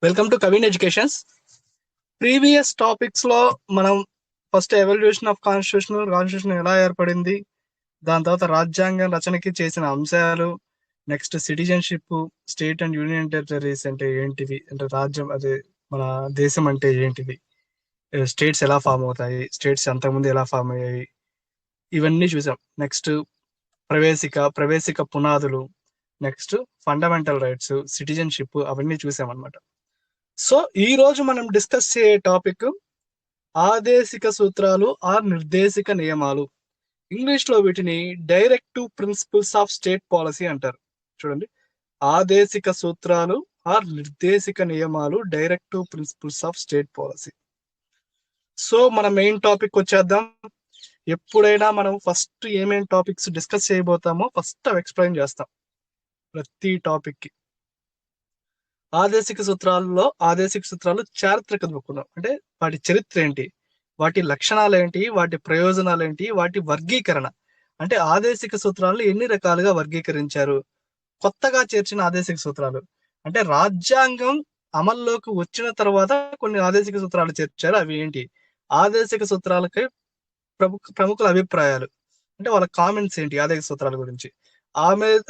Welcome to Kavin educations. Previous topics లో మనం first evolution of constitution ఎలా ఏర్పడింది, దాని తర్వాత రాజ్యాంగం రచనకి చేసిన అంశాలు, next citizenship, state and union territories అంటే ఏంటివి, అంటే రాజ్యం అదే మన దేశం అంటే ఏంటిది, స్టేట్స్ ఎలా ఫామ్ అవుతాయి, స్టేట్స్ అంతకుముందు ఎలా ఫామ్ అయ్యాయి, ఇవన్నీ చూసాం. నెక్స్ట్ ప్రవేశిక పునాదులు, నెక్స్ట్ ఫండమెంటల్ రైట్స్, సిటిజన్షిప్, అవన్నీ చూసాం అనమాట. సో ఈ రోజు మనం డిస్కస్ చేయే టాపిక్ ఆదేశిక సూత్రాలు ఆర్ నిర్దేశిక నియమాలు. ఇంగ్లీష్ లో వీటిని directive principles of state policy అంటారు. చూడండి, ఆదేశిక సూత్రాలు ఆర్ నిర్దేశిక నియమాలు, directive principles of state policy. So మన మెయిన్ టాపిక్ వచ్చేద్దాం. ఎప్పుడైనా మనం ఫస్ట్ ఏమేం టాపిక్స్ డిస్కస్ చేయబోతామో ఫస్ట్ అవి ఎక్స్ప్లెయిన్ చేస్తాం ప్రతి టాపిక్ కి. ఆదేశిక సూత్రాలు చారిత్రక దృక్పథం, అంటే వాటి చరిత్ర ఏంటి, వాటి లక్షణాలు ఏంటి, వాటి ప్రయోజనాలు ఏంటి, వాటి వర్గీకరణ. అంటే ఆదేశిక సూత్రాలను ఎన్ని రకాలుగా వర్గీకరించారు, కొత్తగా చేర్చిన ఆదేశిక సూత్రాలు, అంటే రాజ్యాంగం అమల్లోకి వచ్చిన తర్వాత కొన్ని ఆదేశిక సూత్రాలు చేర్చారు, అవి ఏంటి, ఆదేశిక సూత్రాలకి ప్రముఖుల అభిప్రాయాలు, అంటే వాళ్ళ కామెంట్స్ ఏంటి ఆదేశిక సూత్రాల గురించి.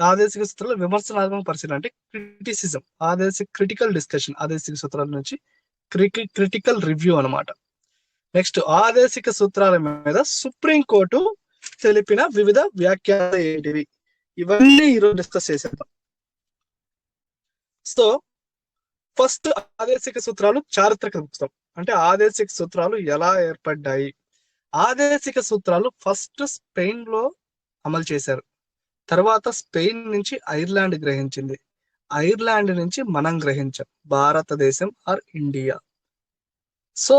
ఆదేశిక సూత్రాల విమర్శనాత్మక పరిశీలన, అంటే క్రిటిసిజం, క్రిటికల్ డిస్కషన్, ఆదేశిక సూత్రాల నుంచి క్రిటికల్ రివ్యూ అనమాట. నెక్స్ట్ ఆదేశిక సూత్రాల మీద సుప్రీం కోర్టు తెలిపిన వివిధ వ్యాఖ్యలు ఏంటివి, ఇవన్నీ ఈరోజు డిస్కస్ చేసేద్దాం. సో ఫస్ట్ ఆదేశిక సూత్రాలు చారిత్రక దృక్పథం, అంటే ఆదేశిక సూత్రాలు ఎలా ఏర్పడ్డాయి. ఆదేశిక సూత్రాలు ఫస్ట్ స్పెయిన్ లో అమలు చేశారు, తర్వాత స్పెయిన్ నుంచి ఐర్లాండ్ గ్రహించింది, ఐర్లాండ్ నుంచి మనం గ్రహించాం, భారతదేశం ఆర్ ఇండియా. సో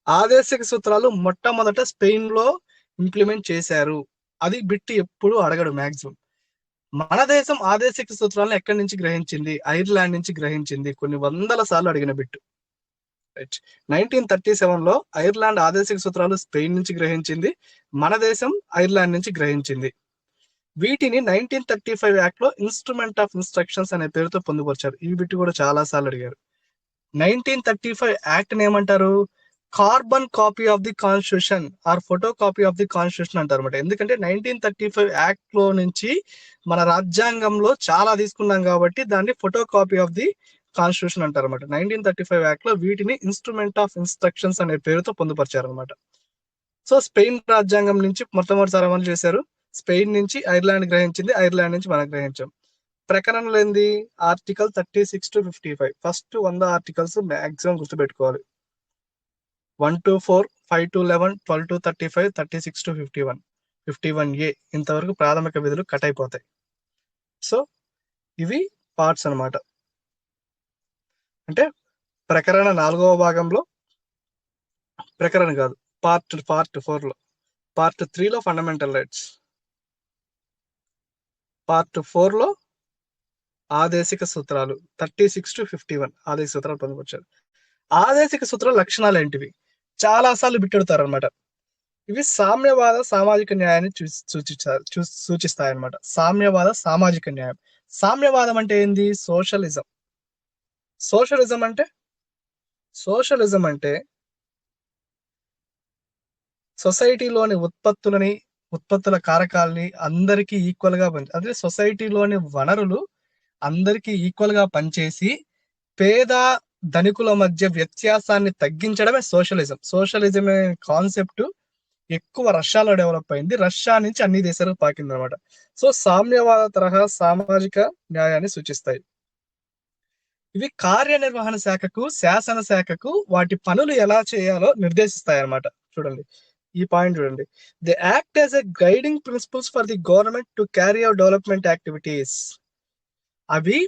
ఆదేశిక సూత్రాలు మొట్టమొదట స్పెయిన్ లో ఇంప్లిమెంట్ చేశారు, అది బిట్టి ఎప్పుడు అడగడు మ్యాక్సిమం. మన దేశం ఆదేశిక సూత్రాలను ఎక్కడి నుంచి గ్రహించింది, ఐర్లాండ్ నుంచి గ్రహించింది, కొన్ని వందల సార్లు అడిగిన బిట్టు. 1937 లో ఐర్లాండ్ ఆదేశిక సూత్రాలు స్పెయిన్ నుంచి గ్రహించింది, మన దేశం ఐర్లాండ్ నుంచి గ్రహించింది. వీటిని 1935 యాక్ట్ లో ఇన్స్ట్రుమెంట్ ఆఫ్ ఇన్స్ట్రక్షన్స్ అనే పేరుతో పొందుపరిచారు, ఈ బిట్టు కూడా చాలా సార్లు అడిగారు. 1935 యాక్ట్ ఏమంటారు, carbon copy of the constitution are photo copy of the constitution అంటారు అనమాట. ఎందుకంటే 1935 యాక్ట్ లో నుంచి మన రాజ్యాంగంలో చాలా తీసుకున్నాం కాబట్టి దాన్ని photo copy of the constitution అంటారు అనమాట. 1935 యాక్ట్ లో వీటిని ఇన్స్ట్రుమెంట్ ఆఫ్ ఇన్స్ట్రక్షన్స్ అనే పేరుతో పొందుపరిచారు అనమాట. సో స్పెయిన్ రాజ్యాంగం నుంచి మొట్టమొదటిసారి అమలు చేశారు, స్పెయిన్ నుంచి ఐర్లాండ్ గ్రహించింది, ఐర్లాండ్ నుంచి మనం గ్రహించాం. ప్రకరణలు ఏంది, article 36 to 55, first 100 articles maximum గుర్తుపెట్టుకోవాలి. 1 to 4, 5 to 11, 12 to 35, 36 to 51, 51A ఇంతవరకు ప్రాథమిక విధులు కట్ అయిపోతాయి. సో ఇవి పార్ట్స్ అనమాట. అంటే ప్రకరణ 4వ భాగంలో, ప్రకరణ కాదు, పార్ట్ 4 లో, పార్ట్ 3 లో ఫండమెంటల్ రైట్స్, పార్ట్ 4 లో ఆదేశిక సూత్రాలు 36 to 51 ఆదేశిక సూత్రాలు పొందుపరిచారు. ఆదేశిక సూత్రాల లక్షణాలు ఏంటివి, చాలా సార్లు బిట్టెడతారు అనమాట. ఇవి సామ్యవాద సామాజిక న్యాయాన్ని సూచిస్తాయి అనమాట. సామ్యవాద సామాజిక న్యాయం. సామ్యవాదం అంటే ఏంది, సోషలిజం. సోషలిజం అంటే సొసైటీలోని ఉత్పత్తుల కారకాలని అందరికీ ఈక్వల్ గా అదే సొసైటీలోని వనరులు అందరికీ ఈక్వల్ గా పనిచేసి పేద ధనికుల మధ్య వ్యత్యాసాన్ని తగ్గించడమే సోషలిజం. సోషలిజం అనే కాన్సెప్ట్ ఎక్కువ రష్యాలో డెవలప్ అయింది, రష్యా నుంచి అన్ని దేశాలకు పాకింది అనమాట. సో సామ్యవాద తరహా సామాజిక న్యాయాన్ని సూచిస్తాయి. ఇవి కార్యనిర్వహణ శాఖకు, శాసన శాఖకు వాటి పనులు ఎలా చేయాలో నిర్దేశిస్తాయి అనమాట. చూడండి ఈ పాయింట్ చూడండి, the act as a guiding principles for the government to carry out development activities. అవి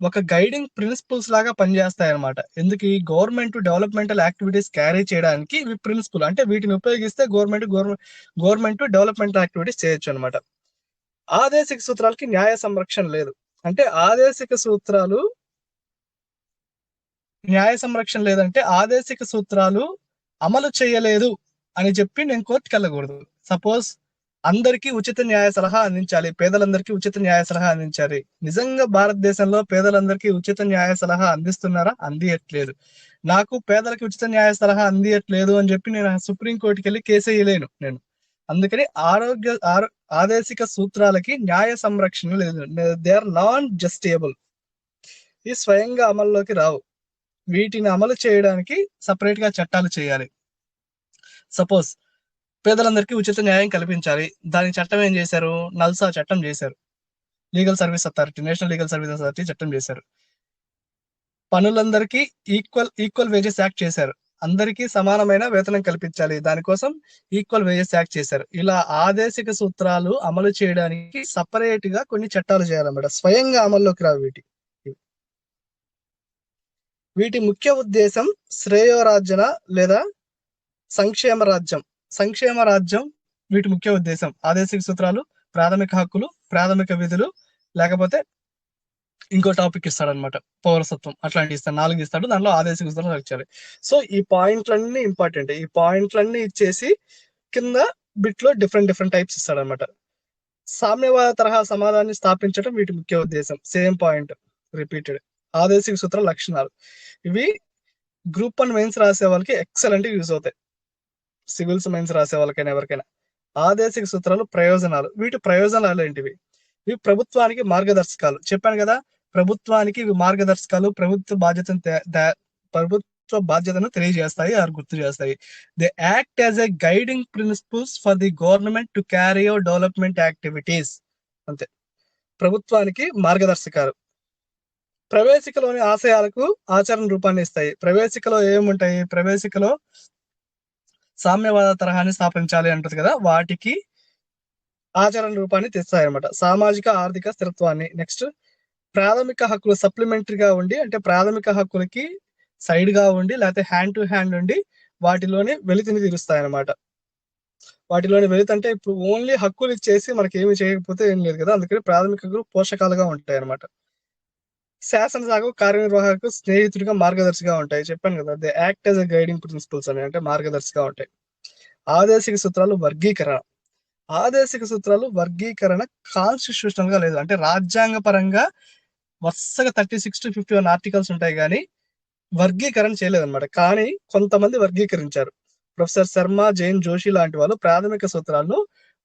ఒక గైడింగ్ ప్రిన్సిపల్స్ లాగా పనిచేస్తాయి అనమాట. ఎందుకు, ఈ గవర్నమెంట్ డెవలప్మెంటల్ యాక్టివిటీస్ క్యారీ చేయడానికి ఇవి ప్రిన్సిపల్, అంటే వీటిని ఉపయోగిస్తే గవర్నమెంట్ డెవలప్మెంటల్ యాక్టివిటీస్ చేయొచ్చు అనమాట. ఆదేశిక సూత్రాలకి న్యాయ సంరక్షణ లేదు, అంటే ఆదేశిక సూత్రాలు న్యాయ సంరక్షణ లేదంటే ఆదేశిక సూత్రాలు అమలు చేయలేదు అని చెప్పి నేను కోర్టుకి వెళ్ళకూడదు. సపోజ్ అందరికీ ఉచిత న్యాయ సలహా అందించాలి, పేదలందరికీ ఉచిత న్యాయ సలహా అందించాలి. నిజంగా భారతదేశంలో పేదలందరికీ ఉచిత న్యాయ సలహా అందిస్తున్నారా? అందియట్లేదు. నాకు పేదలకి ఉచిత న్యాయ సలహా అందియట్లేదు అని చెప్పి నేను సుప్రీంకోర్టుకి వెళ్ళి కేసు వేయలేను నేను. అందుకని ఆదేశిక సూత్రాలకి న్యాయ సంరక్షణ లేదు. They are non justiciable. ఈ స్వయంగా అమల్లోకి రావు. వీటిని అమలు చేయడానికి సపరేట్ గా చట్టాలు చేయాలి. సపోజ్ పేదలందరికీ ఉచిత న్యాయం కల్పించాలి. దానికి చట్టం ఏం చేశారు? నల్సా చట్టం చేశారు. Legal service authority, national legal service authority చట్టం చేశారు. పనులందరికీ ఈక్వల్ వేజెస్ యాక్ట్ చేశారు. అందరికీ సమానమైన వేతనం కల్పించాలి, దానికోసం ఈక్వల్ వేజెస్ యాక్ట్ చేశారు. ఇలా ఆదేశిక సూత్రాలు అమలు చేయడానికి సపరేట్ గా కొన్ని చట్టాలు చేయాలన్నమాట. స్వయంగా అమల్లోకి రావు వీటి ముఖ్య ఉద్దేశం శ్రేయోరాజ్యన లేదా సంక్షేమ రాజ్యం. సంక్షేమ రాజ్యం వీటి ముఖ్య ఉద్దేశం. ఆదేశిక సూత్రాలు, ప్రాథమిక హక్కులు, ప్రాథమిక విధులు, లేకపోతే ఇంకో టాపిక్ ఇస్తాడు అనమాట, పౌరసత్వం. అట్లాంటి ఇస్తాడు, 4 ఇస్తాడు. దానిలో ఆదేశిక సూత్రాలు వచ్చాయి. సో ఈ పాయింట్లన్నీ ఇంపార్టెంట్. ఈ పాయింట్లన్నీ ఇచ్చేసి కింద బిట్ లో డిఫరెంట్ టైప్స్ ఇస్తాడు అనమాట. సామ్యవాద తరహా సమాధాన్ని స్థాపించడం వీటి ముఖ్య ఉద్దేశం. Same point repeated. ఆదేశిక సూత్రాల లక్షణాలు ఇవి గ్రూప్ 1 మెయిన్స్ రాసే వాళ్ళకి ఎక్సలెంట్ యూజ్ అవుతాయి. సివిల్స్ మెయిన్స్ రాసే వాళ్ళకైనా ఎవరికైనా. ఆదేశిక సూత్రాలు ప్రయోజనాలు. వీటి ప్రయోజనాలు ఏంటివి? ఇవి ప్రభుత్వానికి మార్గదర్శకాలు. చెప్పాను కదా, ప్రభుత్వానికి ఇవి మార్గదర్శకాలు. ప్రభుత్వ బాధ్యతను తెలియజేస్తాయి, గుర్తు చేస్తాయి. They act as a guiding principles for the government to carry out development activities. అంతే, ప్రభుత్వానికి మార్గదర్శకాలు. ప్రవేశికలోని ఆశయాలకు ఆచరణ రూపాన్ని ఇస్తాయి. ప్రవేశికలో ఏముంటాయి? ప్రవేశికలో సామ్యవాద తరహాన్ని స్థాపించాలి అంటుంది కదా, వాటికి ఆచరణ రూపాన్ని తెస్తాయి అనమాట. సామాజిక ఆర్థిక స్థిరత్వాన్ని. నెక్స్ట్, ప్రాథమిక హక్కులు సప్లిమెంటరీగా ఉండి, అంటే ప్రాథమిక హక్కులకి సైడ్ గా ఉండి, లేకపోతే హ్యాండ్ టు హ్యాండ్ ఉండి వాటిలోని వెలితిని తీరుస్తాయి అనమాట. వాటిలోని వెలితి అంటే ఇప్పుడు ఓన్లీ హక్కులు ఇచ్చేసి మనకి ఏమి చేయకపోతే ఏం లేదు కదా, అందుకని ప్రాథమిక హక్కులు పోషకాలుగా ఉంటాయి అనమాట. శాసనసభకు కార్యనిర్వాహకు స్నేహితుడిగా మార్గదర్శిగా ఉంటాయి. చెప్పాను కదా, they act as a guiding principles అని, అంటే మార్గదర్శిగా ఉంటాయి. ఆదేశిక సూత్రాలు వర్గీకరణ. ఆదేశిక సూత్రాలు వర్గీకరణ కాన్స్టిట్యూషనల్ గా లేదు, అంటే రాజ్యాంగ పరంగా వరుసగా 36 to 51 ఆర్టికల్స్ ఉంటాయి, కానీ వర్గీకరణ చేయలేదు అనమాట. కానీ కొంతమంది వర్గీకరించారు. ప్రొఫెసర్ శర్మ, జైన్ జోషి లాంటి వాళ్ళు ప్రాథమిక సూత్రాలను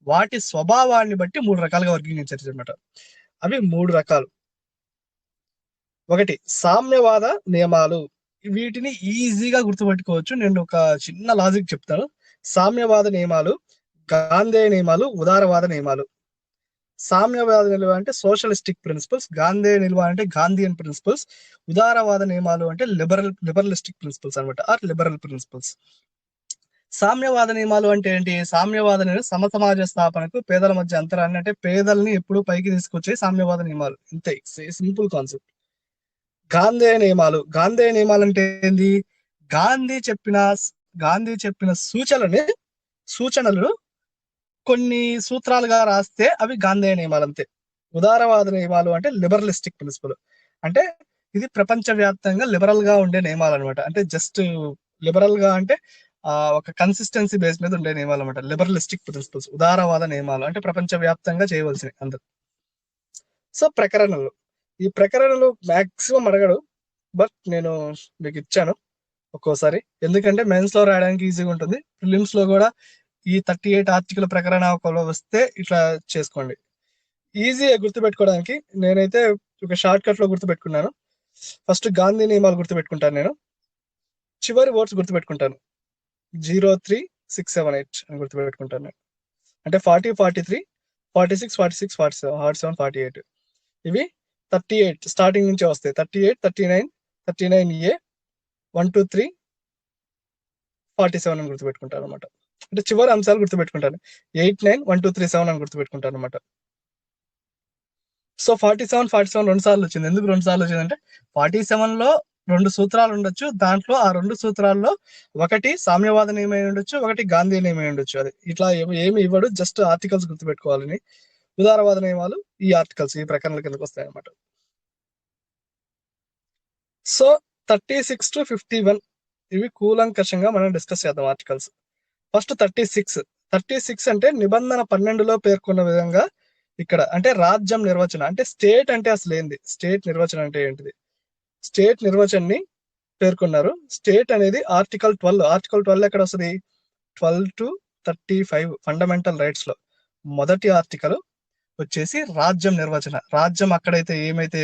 వాటి స్వభావాన్ని బట్టి 3 రకాలుగా వర్గీకరించారు అనమాట. అవి 3 రకాలు. 1, సామ్యవాద నియమాలు. వీటిని ఈజీగా గుర్తుపెట్టుకోవచ్చు. నేను ఒక చిన్న లాజిక్ చెప్తాను. సామ్యవాద నియమాలు, గాంధేయ నియమాలు, ఉదారవాద నియమాలు. సామ్యవాద నిలువ అంటే సోషలిస్టిక్ ప్రిన్సిపల్స్, గాంధేయ నిలువ అంటే గాంధీయన్ ప్రిన్సిపల్స్, ఉదారవాద నియమాలు అంటే లిబరలిస్టిక్ ప్రిన్సిపల్స్ అనమాట, ఆర్ లిబరల్ ప్రిన్సిపల్స్. సామ్యవాద నియమాలు అంటే ఏంటి? సామ్యవాద నియమాలు సమసమాజ స్థాపనకు, పేదల మధ్య అంతరాన్ని, అంటే పేదల్ని ఎప్పుడు పైకి తీసుకొచ్చే సామ్యవాద నియమాలు. ఇంతే, సింపుల్ కాన్సెప్ట్. గాంధేయ నియమాలు. గాంధేయ నియమాలు అంటే ఏంది? గాంధీ చెప్పిన సూచనలు కొన్ని సూత్రాలుగా రాస్తే అవి గాంధేయ నియమాలు అంతే. ఉదారవాద నియమాలు అంటే లిబరలిస్టిక్ ప్రిన్సిపల్, అంటే ఇది ప్రపంచవ్యాప్తంగా లిబరల్ గా ఉండే నియమాలు అనమాట. అంటే జస్ట్ లిబరల్ గా అంటే ఒక కన్సిస్టెన్సీ బేస్ మీద ఉండే నియమాలు అనమాట, లిబరలిస్టిక్ ప్రిన్సిపల్స్. ఉదారవాద నియమాలు అంటే ప్రపంచవ్యాప్తంగా చేయవలసినవి అందరు. సో ప్రకరణలు. ఈ ప్రకరణలు మాక్సిమం అడగడు, బట్ నేను మీకు ఇచ్చాను ఒక్కోసారి, ఎందుకంటే మెయిన్స్ లో రాయడానికి ఈజీగా ఉంటుంది. ప్రిలిమ్స్ లో కూడా ఈ 38 ఆర్టికల్ ప్రకరణ వస్తే ఇట్లా చేసుకోండి. ఈజీగా గుర్తుపెట్టుకోవడానికి నేనైతే ఒక షార్ట్ కట్ లో గుర్తుపెట్టుకున్నాను. ఫస్ట్ గాంధీ నియమాలు గుర్తుపెట్టుకుంటాను నేను, చివరి వర్డ్స్ గుర్తుపెట్టుకుంటాను. 03678 అని గుర్తుపెట్టుకుంటాను నేను. అంటే 40, 43, 46, 46, 47, 47, 48. ఇవి 38 స్టార్టింగ్ నుంచే వస్తాయి. 38, 39, 39A, 1, 2, 3, 47 అని గుర్తుపెట్టుకుంటాను అనమాట. అంటే చివరి అంశాలు గుర్తుపెట్టుకుంటాను. 8, 9, 1, 2, 3, 7 అని గుర్తుపెట్టుకుంటాను అనమాట. సో 47, 47 2 సార్లు వచ్చింది. ఎందుకు 2 సార్లు వచ్చింది అంటే 47 లో 2 సూత్రాలు ఉండొచ్చు. దాంట్లో ఆ 2 సూత్రాల్లో ఒకటి సామ్యవాద నియమం ఉండొచ్చు, ఒకటి గాంధీ నియమం ఉండొచ్చు. అది ఇట్లా ఏమి ఇవ్వడు, జస్ట్ ఆర్టికల్స్ గుర్తుపెట్టుకోవాలని. ఉదారవాద నియమాలు ఈ ఆర్టికల్స్, ఈ ప్రకరణల కిందకి వస్తాయి అనమాట. సో 36 to 51 ఇవి కూలంకషంగా మనం డిస్కస్ చేద్దాం ఆర్టికల్స్. ఫస్ట్ 36 36 అంటే నిబంధన 12లో పేర్కొన్న విధంగా ఇక్కడ అంటే రాజ్యం నిర్వచన అంటే స్టేట్ అంటే అసలు ఏంది, స్టేట్ నిర్వచనం అంటే ఏంటిది, స్టేట్ నిర్వచనాన్ని పేర్కొన్నారు. స్టేట్ అనేది ఆర్టికల్ 12 ఎక్కడ వస్తుంది, 12 to 35 ఫండమెంటల్ రైట్స్ లో మొదటి ఆర్టికల్ వచ్చేసి రాజ్యం నిర్వచన. రాజ్యం అక్కడైతే ఏమైతే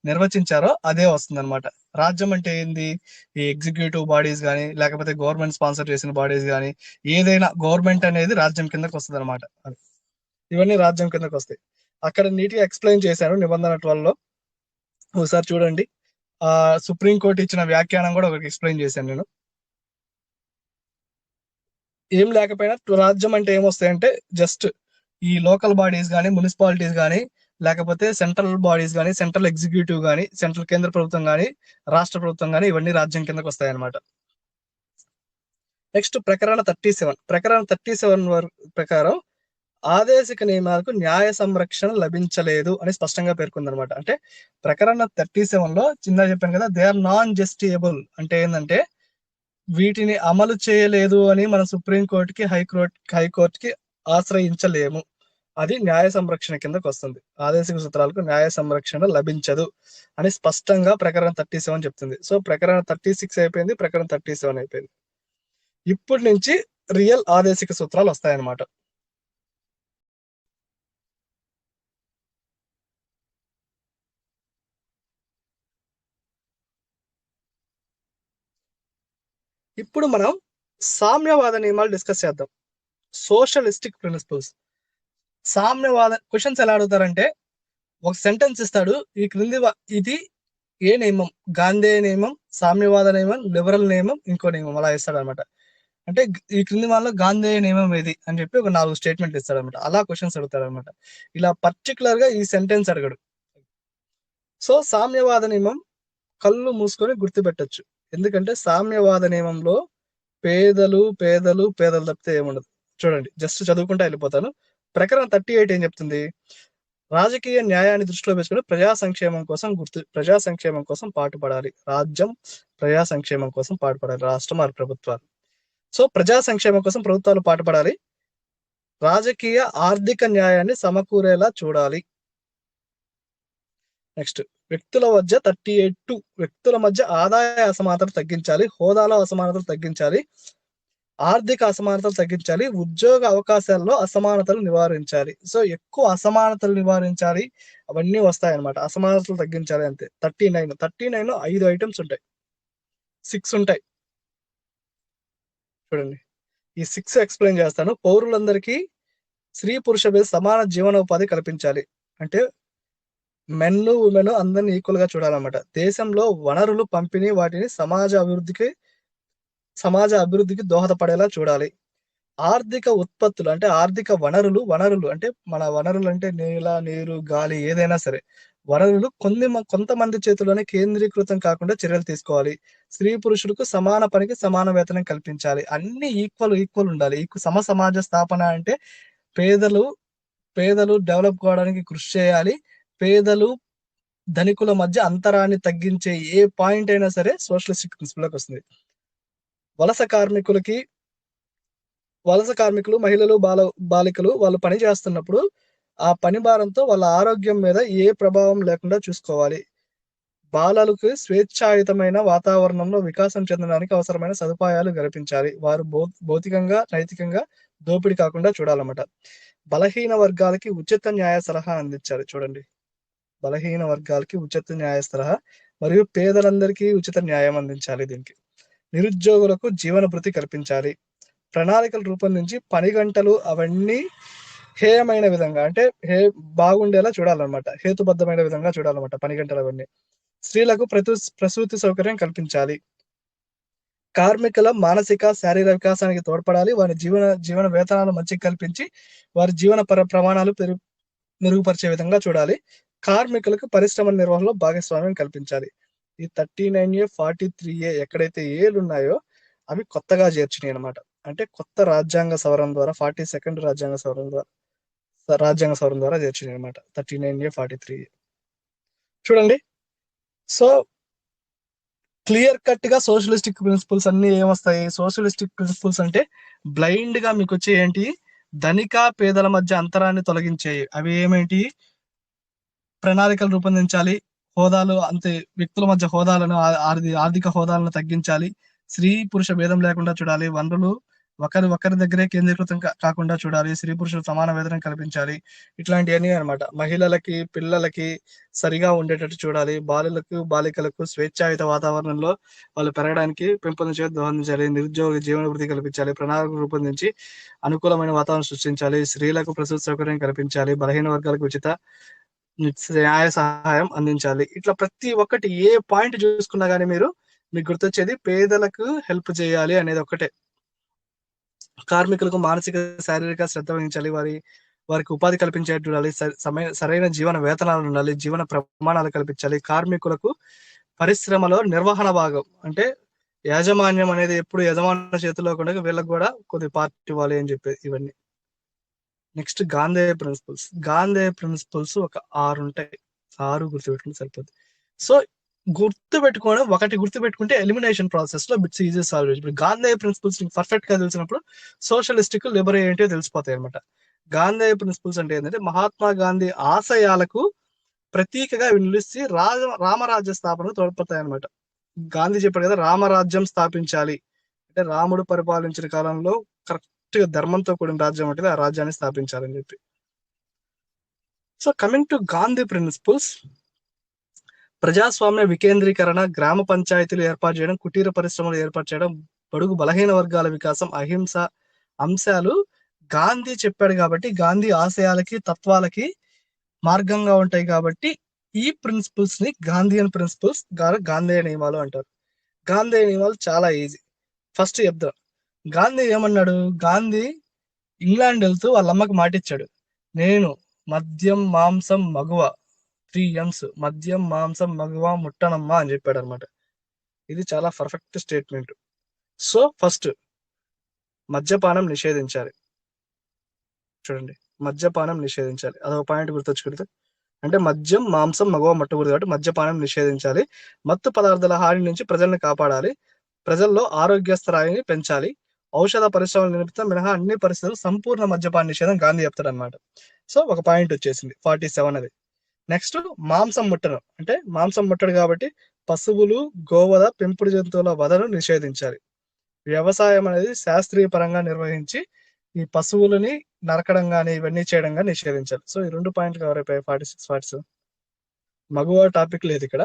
నిర్వచించారో అదే వస్తుంది అనమాట. రాజ్యం అంటే ఏంది, ఈ ఎగ్జిక్యూటివ్ బాడీస్ కానీ లేకపోతే గవర్నమెంట్ స్పాన్సర్ చేసిన బాడీస్ కానీ ఏదైనా గవర్నమెంట్ అనేది రాజ్యం కిందకి వస్తుంది అనమాట. ఇవన్నీ రాజ్యం కిందకి వస్తాయి. అక్కడ నీట్ గా ఎక్స్ప్లెయిన్ చేశాను నిబంధన 12లో, ఒకసారి చూడండి. సుప్రీంకోర్టు ఇచ్చిన వ్యాఖ్యానం కూడా ఒకటి ఎక్స్ప్లెయిన్ చేశాను నేను. ఏం లేకపోయినా రాజ్యం అంటే ఏమొస్తాయంటే జస్ట్ ఈ లోకల్ బాడీస్ కానీ మున్సిపాలిటీస్ కానీ లేకపోతే సెంట్రల్ బాడీస్ కానీ సెంట్రల్ ఎగ్జిక్యూటివ్ కానీ సెంట్రల్ కేంద్ర ప్రభుత్వం కానీ రాష్ట్ర ప్రభుత్వం కానీ ఇవన్నీ రాజ్యం కిందకి వస్తాయి అనమాట. నెక్స్ట్ ప్రకరణ 37 ప్రకారం ఆదేశిక నియమాలకు న్యాయ సంరక్షణ లభించలేదు అని స్పష్టంగా పేర్కొంది అనమాట. అంటే ప్రకరణ 37లో చిన్న చెప్పాను కదా, దే ఆర్ నాన్ జస్టియబుల్ అంటే ఏంటంటే వీటిని అమలు చేయలేదు అని మన సుప్రీంకోర్టుకి హైకోర్టుకి ఆశ్రయించలేము. అది న్యాయ సంరక్షణ కిందకు వస్తుంది. ఆదేశిక సూత్రాలకు న్యాయ సంరక్షణ లభించదు అని స్పష్టంగా ప్రకరణ 37 చెప్తుంది. సో ప్రకరణ 36 అయిపోయింది, ప్రకరణ 37 అయిపోయింది. ఇప్పటి నుంచి రియల్ ఆదేశిక సూత్రాలు వస్తాయన్నమాట. ఇప్పుడు మనం సామ్యవాద నియమాలు డిస్కస్ చేద్దాం. Socialistic principles. సామ్యవాద క్వశ్చన్స్ ఎలా అడుగుతారంటే ఒక సెంటెన్స్ ఇస్తాడు, ఈ క్రింది ఇది ఏ నియమం, గాంధీ నియమం, సామ్యవాద నియమం, లిబరల్ నియమం, ఇంకో నియమం అలా ఇస్తాడు అనమాట. అంటే ఈ క్రింది వాళ్ళలో గాంధీ నియమం ఏది అని చెప్పి ఒక 4 స్టేట్మెంట్ ఇస్తాడు అనమాట. అలా క్వశ్చన్స్ అడుగుతాడు అనమాట. ఇలా పర్టికులర్ గా ఈ సెంటెన్స్ అడగడు. సో సామ్యవాద నియమం కళ్ళు మూసుకొని గుర్తుపెట్టచ్చు. ఎందుకంటే సామ్యవాద నియమంలో పేదలు పేదలు పేదలు తప్పితే ఏముండదు. చూడండి, జస్ట్ చదువుకుంటా వెళ్ళిపోతాను. ప్రకరణ 38 ఏం చెప్తుంది, రాజకీయ న్యాయాన్ని దృష్టిలో పెట్టుకుని ప్రజా సంక్షేమం కోసం పాటుపడాలి. రాజ్యం ప్రజా సంక్షేమం కోసం పాటుపడాలి, రాష్ట్రం వారి ప్రభుత్వాలు. సో ప్రజా సంక్షేమం కోసం ప్రభుత్వాలు పాటుపడాలి, రాజకీయ ఆర్థిక న్యాయాన్ని సమకూరేలా చూడాలి. నెక్స్ట్ వ్యక్తుల మధ్య 38 వ్యక్తుల మధ్య ఆదాయ అసమానతలు తగ్గించాలి, హోదాలో అసమానతలు తగ్గించాలి, ఆర్థిక అసమానతలు తగ్గించాలి, ఉద్యోగ అవకాశాల్లో అసమానతలు నివారించాలి. సో ఎక్కువ అసమానతలు నివారించాలి, అవన్నీ వస్తాయన్నమాట. అసమానతలు తగ్గించాలి అంతే. 39 5 ఐటమ్స్ ఉంటాయి, 6 ఉంటాయి. చూడండి, ఈ 6 ఎక్స్ప్లెయిన్ చేస్తాను. పౌరులందరికీ స్త్రీ పురుష భేద సమాన జీవనోపాధి కల్పించాలి. అంటే మెన్ ఉమెన్ అందరిని ఈక్వల్ గా చూడాలన్నమాట. దేశంలో వనరులు పంపిణీ వాటిని సమాజ అభివృద్ధికి దోహదపడేలా చూడాలి. ఆర్థిక ఉత్పత్తులు అంటే ఆర్థిక వనరులు అంటే మన వనరులు అంటే నేల, నీరు, గాలి ఏదైనా సరే వనరులు కొంతమంది చేతుల్లోనే కేంద్రీకృతం కాకుండా చర్యలు తీసుకోవాలి. స్త్రీ పురుషులకు సమాన పనికి సమాన వేతనం కల్పించాలి. అన్ని ఈక్వల్ ఉండాలి. సమాజ స్థాపన అంటే పేదలు డెవలప్ కావడానికి కృషి చేయాలి. పేదలు ధనికుల మధ్య అంతరాన్ని తగ్గించే ఏ పాయింట్ అయినా సరే సోషలిస్టిక్ ప్రిన్సిపల్లోకి వస్తుంది. వలస కార్మికులు మహిళలు బాలికలు వాళ్ళు పని చేస్తున్నప్పుడు ఆ పని భారంతో వాళ్ళ ఆరోగ్యం మీద ఏ ప్రభావం లేకుండా చూసుకోవాలి. బాలలకు స్వేచ్ఛాయుతమైన వాతావరణంలో వికాసం చెందడానికి అవసరమైన సదుపాయాలు కల్పించాలి. వారు భౌతికంగా నైతికంగా దోపిడీ కాకుండా చూడాలన్నమాట. బలహీన వర్గాలకి ఉచిత న్యాయ సలహా అందించాలి. చూడండి, బలహీన వర్గాలకి ఉచిత న్యాయ సలహా మరియు పేదలందరికీ ఉచిత న్యాయం అందించాలి. దీనికి నిరుద్యోగులకు జీవన భృతి కల్పించాలి. ప్రణాళికలు రూపొందించి పని గంటలు అవన్నీ హేయమైన విధంగా అంటే బాగుండేలా చూడాలన్నమాట. హేతుబద్ధమైన విధంగా చూడాలన్నమాట పని గంటలు అవన్నీ. స్త్రీలకు ప్రసూతి సౌకర్యం కల్పించాలి. కార్మికుల మానసిక శారీరక వికాసానికి తోడ్పడాలి. వారి జీవన వేతనాలు మంచిగా కల్పించి వారి జీవన ప్రమాణాలు మెరుగుపరిచే విధంగా చూడాలి. కార్మికులకు పరిశ్రమ నిర్వహణలో భాగస్వామ్యం కల్పించాలి. ఈ 39A 43A ఎక్కడైతే ఏలు ఉన్నాయో అవి కొత్తగా చేర్చినాయి అనమాట. అంటే కొత్త రాజ్యాంగ సవరణ ద్వారా 42nd రాజ్యాంగ సవరణ ద్వారా చేర్చినాయి అనమాట 39A 43A. చూడండి, సో క్లియర్ కట్ గా సోషలిస్టిక్ ప్రిన్సిపల్స్ అన్ని ఏమొస్తాయి, సోషలిస్టిక్ ప్రిన్సిపల్స్ అంటే బ్లైండ్ గా మీకు వచ్చే ఏంటి ధనిక పేదల మధ్య అంతరాన్ని తొలగించేవి. అవి ఏమేంటి? ప్రణాళికలు రూపొందించాలి, హోదాలు అంతే వ్యక్తుల మధ్య హోదాలను ఆర్థిక హోదాలను తగ్గించాలి, స్త్రీ పురుష భేదం లేకుండా చూడాలి, వనరులు ఒకరి దగ్గరే కేంద్రీకృతం కాకుండా చూడాలి, స్త్రీ పురుషులు సమాన వేతనం కల్పించాలి. ఇట్లాంటివన్నీ అనమాట. మహిళలకి పిల్లలకి సరిగా ఉండేటట్టు చూడాలి, బాలికలకు స్వేచ్ఛాయుత వాతావరణంలో వాళ్ళు పెరగడానికి పెంపొందించే దోహదించాలి, నిరుద్యోగ జీవన వృద్ధి కల్పించాలి, ప్రణాళికలు రూపొందించి అనుకూలమైన వాతావరణం సృష్టించాలి, స్త్రీలకు ప్రసూతి సౌకర్యం కల్పించాలి, బలహీన వర్గాలకు ఉచిత న్యాయ సహాయం అందించాలి. ఇట్లా ప్రతి ఒక్కటి ఏ పాయింట్ చూసుకున్నా గానీ మీకు గుర్తొచ్చేది పేదలకు హెల్ప్ చేయాలి అనేది ఒక్కటే. కార్మికులకు మానసిక శారీరక శ్రద్ధ వహించాలి, వారికి ఉపాధి కల్పించేట్టు చూడాలి, సరైన జీవన వేతనాలు ఉండాలి, జీవన ప్రమాణాలు కల్పించాలి, కార్మికులకు పరిశ్రమలో నిర్వహణ భాగం అంటే యాజమాన్యం అనేది ఎప్పుడు యజమానుల చేతిలో కూడా వీళ్ళకి కూడా కొద్ది పార్టీ ఇవ్వాలి అని చెప్పేది ఇవన్నీ. నెక్స్ట్ గాంధేయ ప్రిన్సిపల్స్ ఒక 6 ఉంటాయి. 6 గుర్తుపెట్టుకుంటే సరిపోద్ది. సో ఒకటి గుర్తుపెట్టుకుంటే ఎలిమినేషన్ ప్రాసెస్ లో బిట్స్ ఈజీ సాల్వ్ చేయొచ్చు. ఇప్పుడు గాంధేయ ప్రిన్సిపల్స్ పర్ఫెక్ట్ గా తెలిసినప్పుడు సోషలిస్టిక్ లిబరల్ ఏంటో తెలిసిపోతాయి అనమాట. గాంధేయ ప్రిన్సిపల్స్ అంటే ఏంటంటే మహాత్మా గాంధీ ఆశయాలకు ప్రతీకగా నిలిచి రామరాజ్య స్థాపనకు తోడ్పడతాయి అనమాట. గాంధీ చెప్పాడు కదా, రామరాజ్యం స్థాపించాలి అంటే రాముడు పరిపాలించిన కాలంలో కరెక్ట్ గా ధర్మంతో కూడిన రాజ్యం ఉంటుంది, ఆ రాజ్యాన్ని స్థాపించాలని చెప్పి. So coming to Gandhi principles, ప్రజాస్వామ్య వికేంద్రీకరణ, గ్రామ పంచాయతీలు ఏర్పాటు చేయడం, కుటీర పరిశ్రమలు ఏర్పాటు చేయడం, బడుగు బలహీన వర్గాల వికాసం, అహింస అంశాలు గాంధీ చెప్పాడు కాబట్టి గాంధీ ఆశయాలకి తత్వాలకి మార్గంగా ఉంటాయి కాబట్టి ఈ ప్రిన్సిపల్స్ ని గాంధీయన్ ప్రిన్సిపల్స్ గాంధేయ నియమాలు అంటారు. గాంధేయ నియమాలు చాలా ఈజీ. ఫస్ట్ చెప్దాం, గాంధీ ఏమన్నాడు? గాంధీ ఇంగ్లాండ్ వెళ్తూ వాళ్ళ అమ్మకి మాటిచ్చాడు, నేను మద్యం మాంసం మగువ 3 M's మద్యం మాంసం మగువ ముట్టనమ్మా అని చెప్పాడు అనమాట. ఇది చాలా పర్ఫెక్ట్ స్టేట్మెంట్. సో ఫస్ట్ మద్యపానం నిషేధించాలి. చూడండి, మద్యపానం నిషేధించాలి, అదొక పాయింట్ గుర్తొచ్చుకుంటే. అంటే మద్యం మాంసం మగువ ముట్టకూడదు కాబట్టి మద్యపానం నిషేధించాలి. మత్తు పదార్థాల హాని నుంచి ప్రజల్ని కాపాడాలి, ప్రజల్లో ఆరోగ్య స్థాయిని పెంచాలి, ఔషధ పరిశ్రమల నిమిత్తం మినహా అన్ని పరిస్థితులు సంపూర్ణ మద్యపాన నిషేధం గాంధీ చెప్తాడు అనమాట. సో ఒక పాయింట్ వచ్చేసింది 47 అది. నెక్స్ట్ మాంసం ముట్టను, అంటే మాంసం ముట్టడు కాబట్టి పశువులు గోవధ పెంపుడు జంతువుల వధను నిషేధించాలి. వ్యవసాయం అనేది శాస్త్రీయ పరంగా నిర్వహించి ఈ పశువులని నరకడం కానీ ఇవన్నీ చేయడం కానీ నిషేధించాలి. సో ఈ 2 పాయింట్లు కవర్ అయిపోయాయి. 46 47. మగువ టాపిక్ లేదు ఇక్కడ,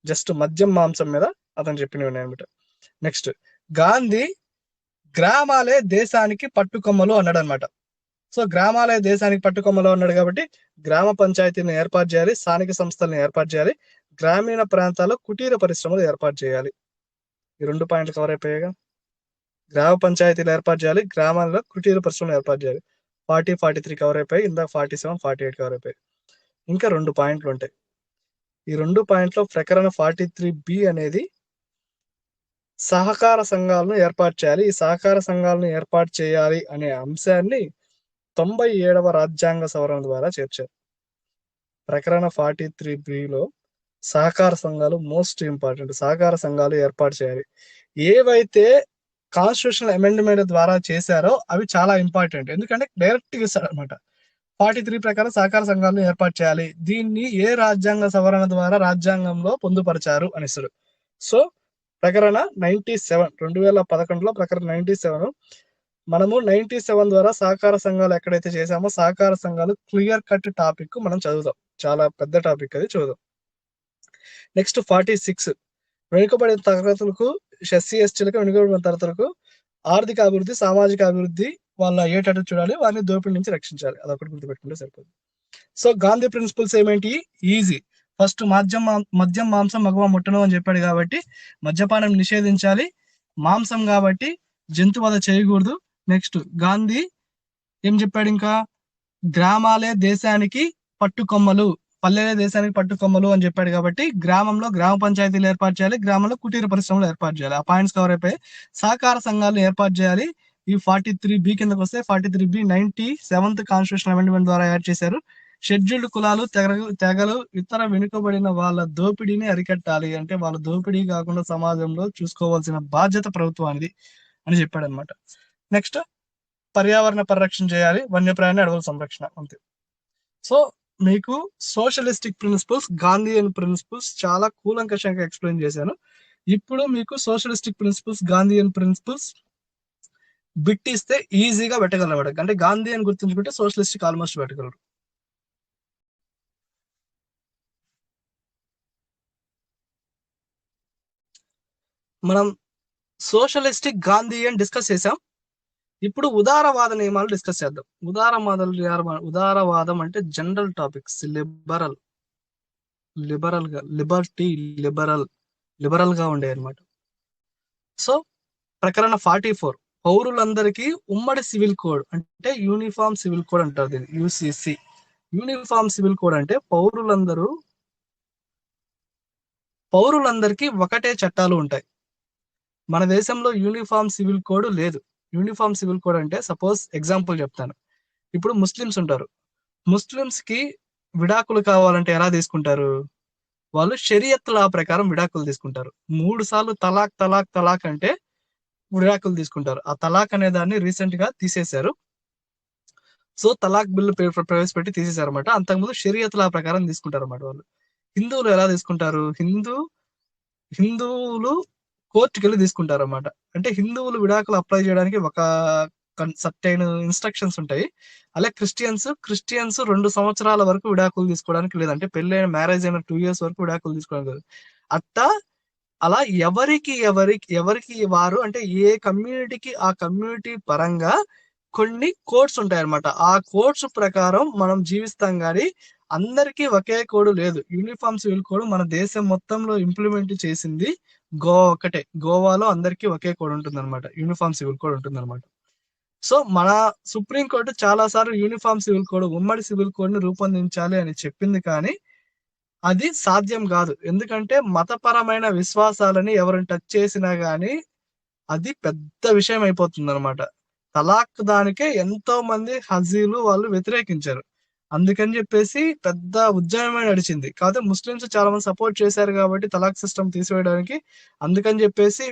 జస్ట్ మద్యం మాంసం మీద అతను చెప్పినవి అనమాట. నెక్స్ట్ గాంధీ గ్రామాలే దేశానికి పట్టుకొమ్మలు అన్నాడు అనమాట. సో గ్రామాలే దేశానికి పట్టుకొమ్మలు అన్నాడు కాబట్టి గ్రామ పంచాయతీలను ఏర్పాటు చేయాలి, స్థానిక సంస్థలను ఏర్పాటు చేయాలి, గ్రామీణ ప్రాంతాల్లో కుటీర పరిశ్రమలు ఏర్పాటు చేయాలి. ఈ 2 పాయింట్లు కవర్ అయిపోయాగా. గ్రామ పంచాయతీలు ఏర్పాటు చేయాలి, గ్రామాల్లో కుటీర పరిశ్రమలు ఏర్పాటు చేయాలి. 40 43 కవర్ అయిపోయి, ఇందాక 47 48 కవర్ అయిపోయి. ఇంకా 2 పాయింట్లు ఉంటాయి. ఈ 2 పాయింట్లో ప్రకరణ 43B అనేది సహకార సంఘాలను ఏర్పాటు చేయాలి. ఈ సహకార సంఘాలను ఏర్పాటు చేయాలి అనే అంశాన్ని 97వ రాజ్యాంగ సవరణ ద్వారా చేర్చారు. ప్రకరణ 43Bలో సహకార సంఘాలు మోస్ట్ ఇంపార్టెంట్. సహకార సంఘాలు ఏర్పాటు చేయాలి. ఏవైతే కాన్స్టిట్యూషనల్ అమెండ్మెంట్ ద్వారా చేశారో అవి చాలా ఇంపార్టెంట్, ఎందుకంటే డైరెక్ట్ గా ఇస్తాడు అనమాట. 43 ప్రకారం సహకార సంఘాలను ఏర్పాటు చేయాలి, దీన్ని ఏ రాజ్యాంగ సవరణ ద్వారా రాజ్యాంగంలో పొందుపరిచారు అనిస్తాడు. సో ప్రకరణ 97 2011లో ప్రకరణ 97. మనము 97 ద్వారా సహకార సంఘాలు ఎక్కడైతే చేసామో సహకార సంఘాలు క్లియర్ కట్ టాపిక్ మనం చదువుదాం, చాలా పెద్ద టాపిక్ అది, చూద్దాం. నెక్స్ట్ 46 వెనుకబడిన తరగతులకు ఎస్సీ ఎస్టీలకు వెనుకబడిన తరగతులకు ఆర్థిక అభివృద్ధి సామాజిక అభివృద్ధి వాళ్ళ ఏటట్టు చూడాలి, వారిని దోపిడీ నుంచి రక్షించాలి. అదొకటి గుర్తుపెట్టుకుంటే సరిపోతుంది. సో గాంధీ ప్రిన్సిపల్స్ ఏమేంటి? ఈజీ. ఫస్ట్ మద్యం మాంసం మగువ ముట్టను అని చెప్పాడు కాబట్టి మద్యపానం నిషేధించాలి, మాంసం కాబట్టి జంతువధ చేయకూడదు. నెక్స్ట్ గాంధీ ఏం చెప్పాడు? ఇంకా గ్రామాలే దేశానికి పట్టుకొమ్మలు, పల్లెలే దేశానికి పట్టుకొమ్మలు అని చెప్పాడు కాబట్టి గ్రామంలో గ్రామ పంచాయతీలు ఏర్పాటు చేయాలి, గ్రామంలో కుటీర పరిశ్రమలు ఏర్పాటు చేయాలి. ఆ పాయింట్స్ కవర్ అయిపోయి సహకార సంఘాలను ఏర్పాటు చేయాలి. ఈ 43B కిందకు వస్తే 43B 97th కాన్స్టిట్యూషన్ అమెండ్మెంట్ ద్వారా యాడ్ చేశారు. షెడ్యూల్డ్ కులాలు తెగలు ఇతర వెనుకబడిన వాళ్ళ దోపిడీని అరికట్టాలి, అంటే వాళ్ళ దోపిడీ కాకుండా సమాజంలో చూసుకోవాల్సిన బాధ్యత ప్రభుత్వానిది అని చెప్పాడు అనమాట. నెక్స్ట్ పర్యావరణ పరిరక్షణ చేయాలి, వన్యప్రాణి అడవుల సంరక్షణ, అంతే. సో మీకు సోషలిస్టిక్ ప్రిన్సిపల్స్, గాంధీయన్ ప్రిన్సిపల్స్ చాలా కూలంకషంగా ఎక్స్ప్లెయిన్ చేశాను. ఇప్పుడు మీకు socialistic principles, Gandhian principles bit ఇస్తే ఈజీగా పెట్టగలరు. అంటే గాంధీ అని గుర్తుంచుకుంటే సోషలిస్టిక్ ఆల్మోస్ట్ పెట్టగలరు. మనం సోషలిస్టిక్, గాంధీయన్ డిస్కస్ చేసాం. ఇప్పుడు ఉదారవాద నియమాలు డిస్కస్ చేద్దాం. ఉదారవాదం అంటే జనరల్ టాపిక్స్, లిబరల్ గా ఉండే అనమాట. సో ప్రకరణ 44 పౌరులందరికీ ఉమ్మడి సివిల్ కోడ్, అంటే యూనిఫామ్ సివిల్ కోడ్ అంటారు దీన్ని, యూసిసి. యూనిఫామ్ సివిల్ కోడ్ అంటే పౌరులందరికీ ఒకటే చట్టాలు ఉంటాయి. మన దేశంలో యూనిఫామ్ సివిల్ కోడ్ లేదు. యూనిఫామ్ సివిల్ కోడ్ అంటే, సపోజ్ ఎగ్జాంపుల్ చెప్తాను. ఇప్పుడు ముస్లిమ్స్ ఉంటారు. ముస్లిమ్స్ కి విడాకులు కావాలంటే ఎలా తీసుకుంటారు? వాళ్ళు షరియత్ లా ప్రకారం విడాకులు తీసుకుంటారు. 3 సార్లు తలాక్ తలాక్ తలాక్ అంటే విడాకులు తీసుకుంటారు. ఆ తలాక్ అనే దాన్ని రీసెంట్ గా తీసేశారు. సో తలాక్ బిల్లు ప్రవేశపెట్టి తీసేశారు అనమాట. అంతకుముందు షరియత్ లా ప్రకారం తీసుకుంటారు అనమాట వాళ్ళు. హిందువులు ఎలా తీసుకుంటారు? హిందువులు కోర్టుకి వెళ్ళి తీసుకుంటారు అనమాట. అంటే హిందువులు విడాకులు అప్లై చేయడానికి ఒక సర్టైన్ ఇన్స్ట్రక్షన్స్ ఉంటాయి. అలాగే క్రిస్టియన్స్ 2 సంవత్సరాల వరకు విడాకులు తీసుకోవడానికి, లేదంటే పెళ్ళైన మ్యారేజ్ అయిన 2 years వరకు విడాకులు తీసుకోవడానికి లేదు. అలా ఎవరికి వారు, అంటే ఏ కమ్యూనిటీకి ఆ కమ్యూనిటీ పరంగా కొన్ని కోడ్స్ ఉంటాయి అనమాట. ఆ కోడ్స్ ప్రకారం మనం జీవిస్తాం, కానీ అందరికీ ఒకే కోడ్ లేదు. యూనిఫామ్ సివిల్ కోడ్ మన దేశం మొత్తంలో ఇంప్లిమెంట్ చేసింది గోవా ఒక్కటే. గోవాలో అందరికీ ఒకే కోడ్ ఉంటుంది అనమాట, యూనిఫామ్ సివిల్ కోడ్ ఉంటుంది అనమాట. సో మన సుప్రీంకోర్టు చాలా సార్లు యూనిఫామ్ సివిల్ కోడ్, ఉమ్మడి సివిల్ కోడ్ ని రూపొందించాలి అని చెప్పింది, కానీ అది సాధ్యం కాదు. ఎందుకంటే మతపరమైన విశ్వాసాలని ఎవరిని టచ్ చేసినా గానీ అది పెద్ద విషయం అయిపోతుంది అనమాట. తలాక్ దానికే ఎంతో మంది హజీలు వాళ్ళు వ్యతిరేకించారు. అందుకని చెప్పేసి పెద్ద ఉద్యమమే నడిచింది. కాకపోతే ముస్లిమ్స్ చాలా మంది సపోర్ట్ చేశారు కాబట్టి తలాక్ సిస్టమ్ తీసివేయడానికి. అందుకని చెప్పేసి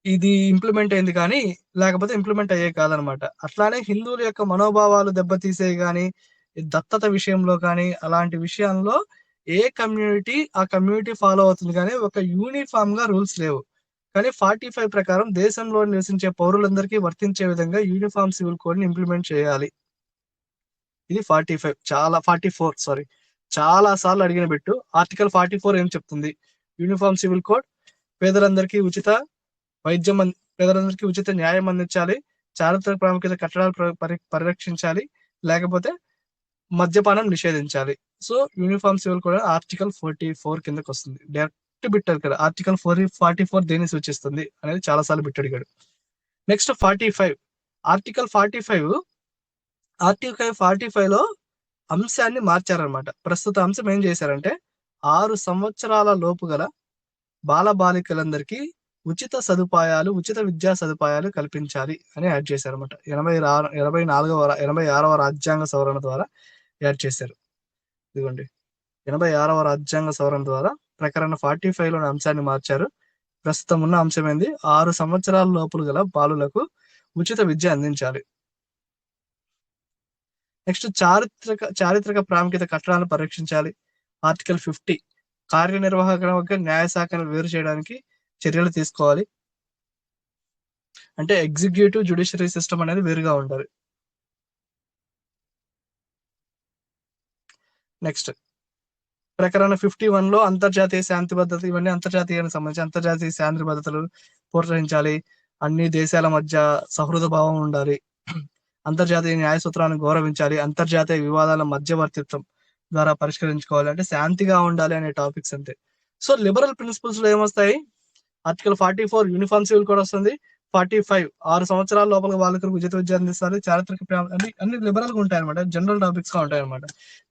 ఇది ఇంప్లిమెంట్ అయింది, కానీ లేకపోతే ఇంప్లిమెంట్ అయ్యే కాదనమాట. అట్లానే హిందువుల యొక్క మనోభావాలు దెబ్బతీసే కానీ, దత్తత విషయంలో కానీ, అలాంటి విషయాల్లో ఏ కమ్యూనిటీ ఆ కమ్యూనిటీ ఫాలో అవుతుంది, కానీ ఒక యూనిఫామ్ గా రూల్స్ లేవు. కానీ 45 ప్రకారం దేశంలో నివసించే పౌరులందరికీ వర్తించే విధంగా యూనిఫామ్ సివిల్ కోడ్ ని ఇంప్లిమెంట్ చేయాలి. ఇది 44 సారీ, చాలా సార్లు అడిగిన బిట్టు. ఆర్టికల్ 44 ఏం చెప్తుంది? యూనిఫామ్ సివిల్ కోడ్ పేదలందరికీ ఉచిత న్యాయం అందించాలి, చారిత్రక ప్రాముఖ్యత కట్టడాలు పరిరక్షించాలి, లేకపోతే మద్యపానం నిషేధించాలి. So uniform civil code article 44 కిందకి వస్తుంది. డైరెక్ట్ బిట్టారు కదా, ఆర్టికల్ 44 దేన్ని సూచిస్తుంది అనేది చాలా సార్లు బిట్ అడిగాడు. నెక్స్ట్ 45 ఆర్టికల్ 45 లో అంశాన్ని మార్చారనమాట. ప్రస్తుత అంశం ఏం చేశారంటే, 6 సంవత్సరాల లోపు గల బాలబాలికలందరికీ ఉచిత విద్యా సదుపాయాలు కల్పించాలి అని యాడ్ చేశారనమాట. 86వ రాజ్యాంగ సవరణ ద్వారా యాడ్ చేశారు. ఇదిగోండి, 86వ రాజ్యాంగ సవరణ ద్వారా ప్రకరణ 45 లోని అంశాన్ని మార్చారు. ప్రస్తుతం ఉన్న అంశం ఏంది? 6 సంవత్సరాల లోపులు గల బాలులకు ఉచిత విద్య అందించాలి. నెక్స్ట్ చారిత్రక ప్రాముఖ్యత కట్టడాలను పరీక్షించాలి. ఆర్టికల్ 50 కార్యనిర్వాహక న్యాయశాఖను వేరు చేయడానికి చర్యలు తీసుకోవాలి. అంటే ఎగ్జిక్యూటివ్ జ్యుడిషియరీ సిస్టమ్ అనేది వేరుగా ఉండాలి. నెక్స్ట్ ప్రకరణ 51 లో అంతర్జాతీయ శాంతి భద్రత, ఇవన్నీ అంతర్జాతీయానికి సంబంధించి అంతర్జాతీయ శాంతి భద్రతలు ప్రోత్సహించాలి. అన్ని దేశాల మధ్య సహృద భావం ఉండాలి. అంతర్జాతీయ న్యాయ సూత్రాలను గౌరవించాలి. అంతర్జాతీయ వివాదాల మధ్యవర్తిత్వం ద్వారా పరిష్కరించుకోవాలి. అంటే శాంతిగా ఉండాలి అనే టాపిక్స్ అంతే. సో లిబరల్ ప్రిన్సిపల్స్ లో ఏమొస్తాయి? ఆర్టికల్ 44 యూనిఫామ్ సివిల్ కోడ్ వస్తుంది. 45 6 సంవత్సరాల లోపల వాళ్ళకి ఉచిత విద్య అందిస్తారు. చారిత్రక అన్ని లిబరల్ గా ఉంటాయి అనమాట, జనరల్ టాపిక్స్ గా ఉంటాయి అనమాట.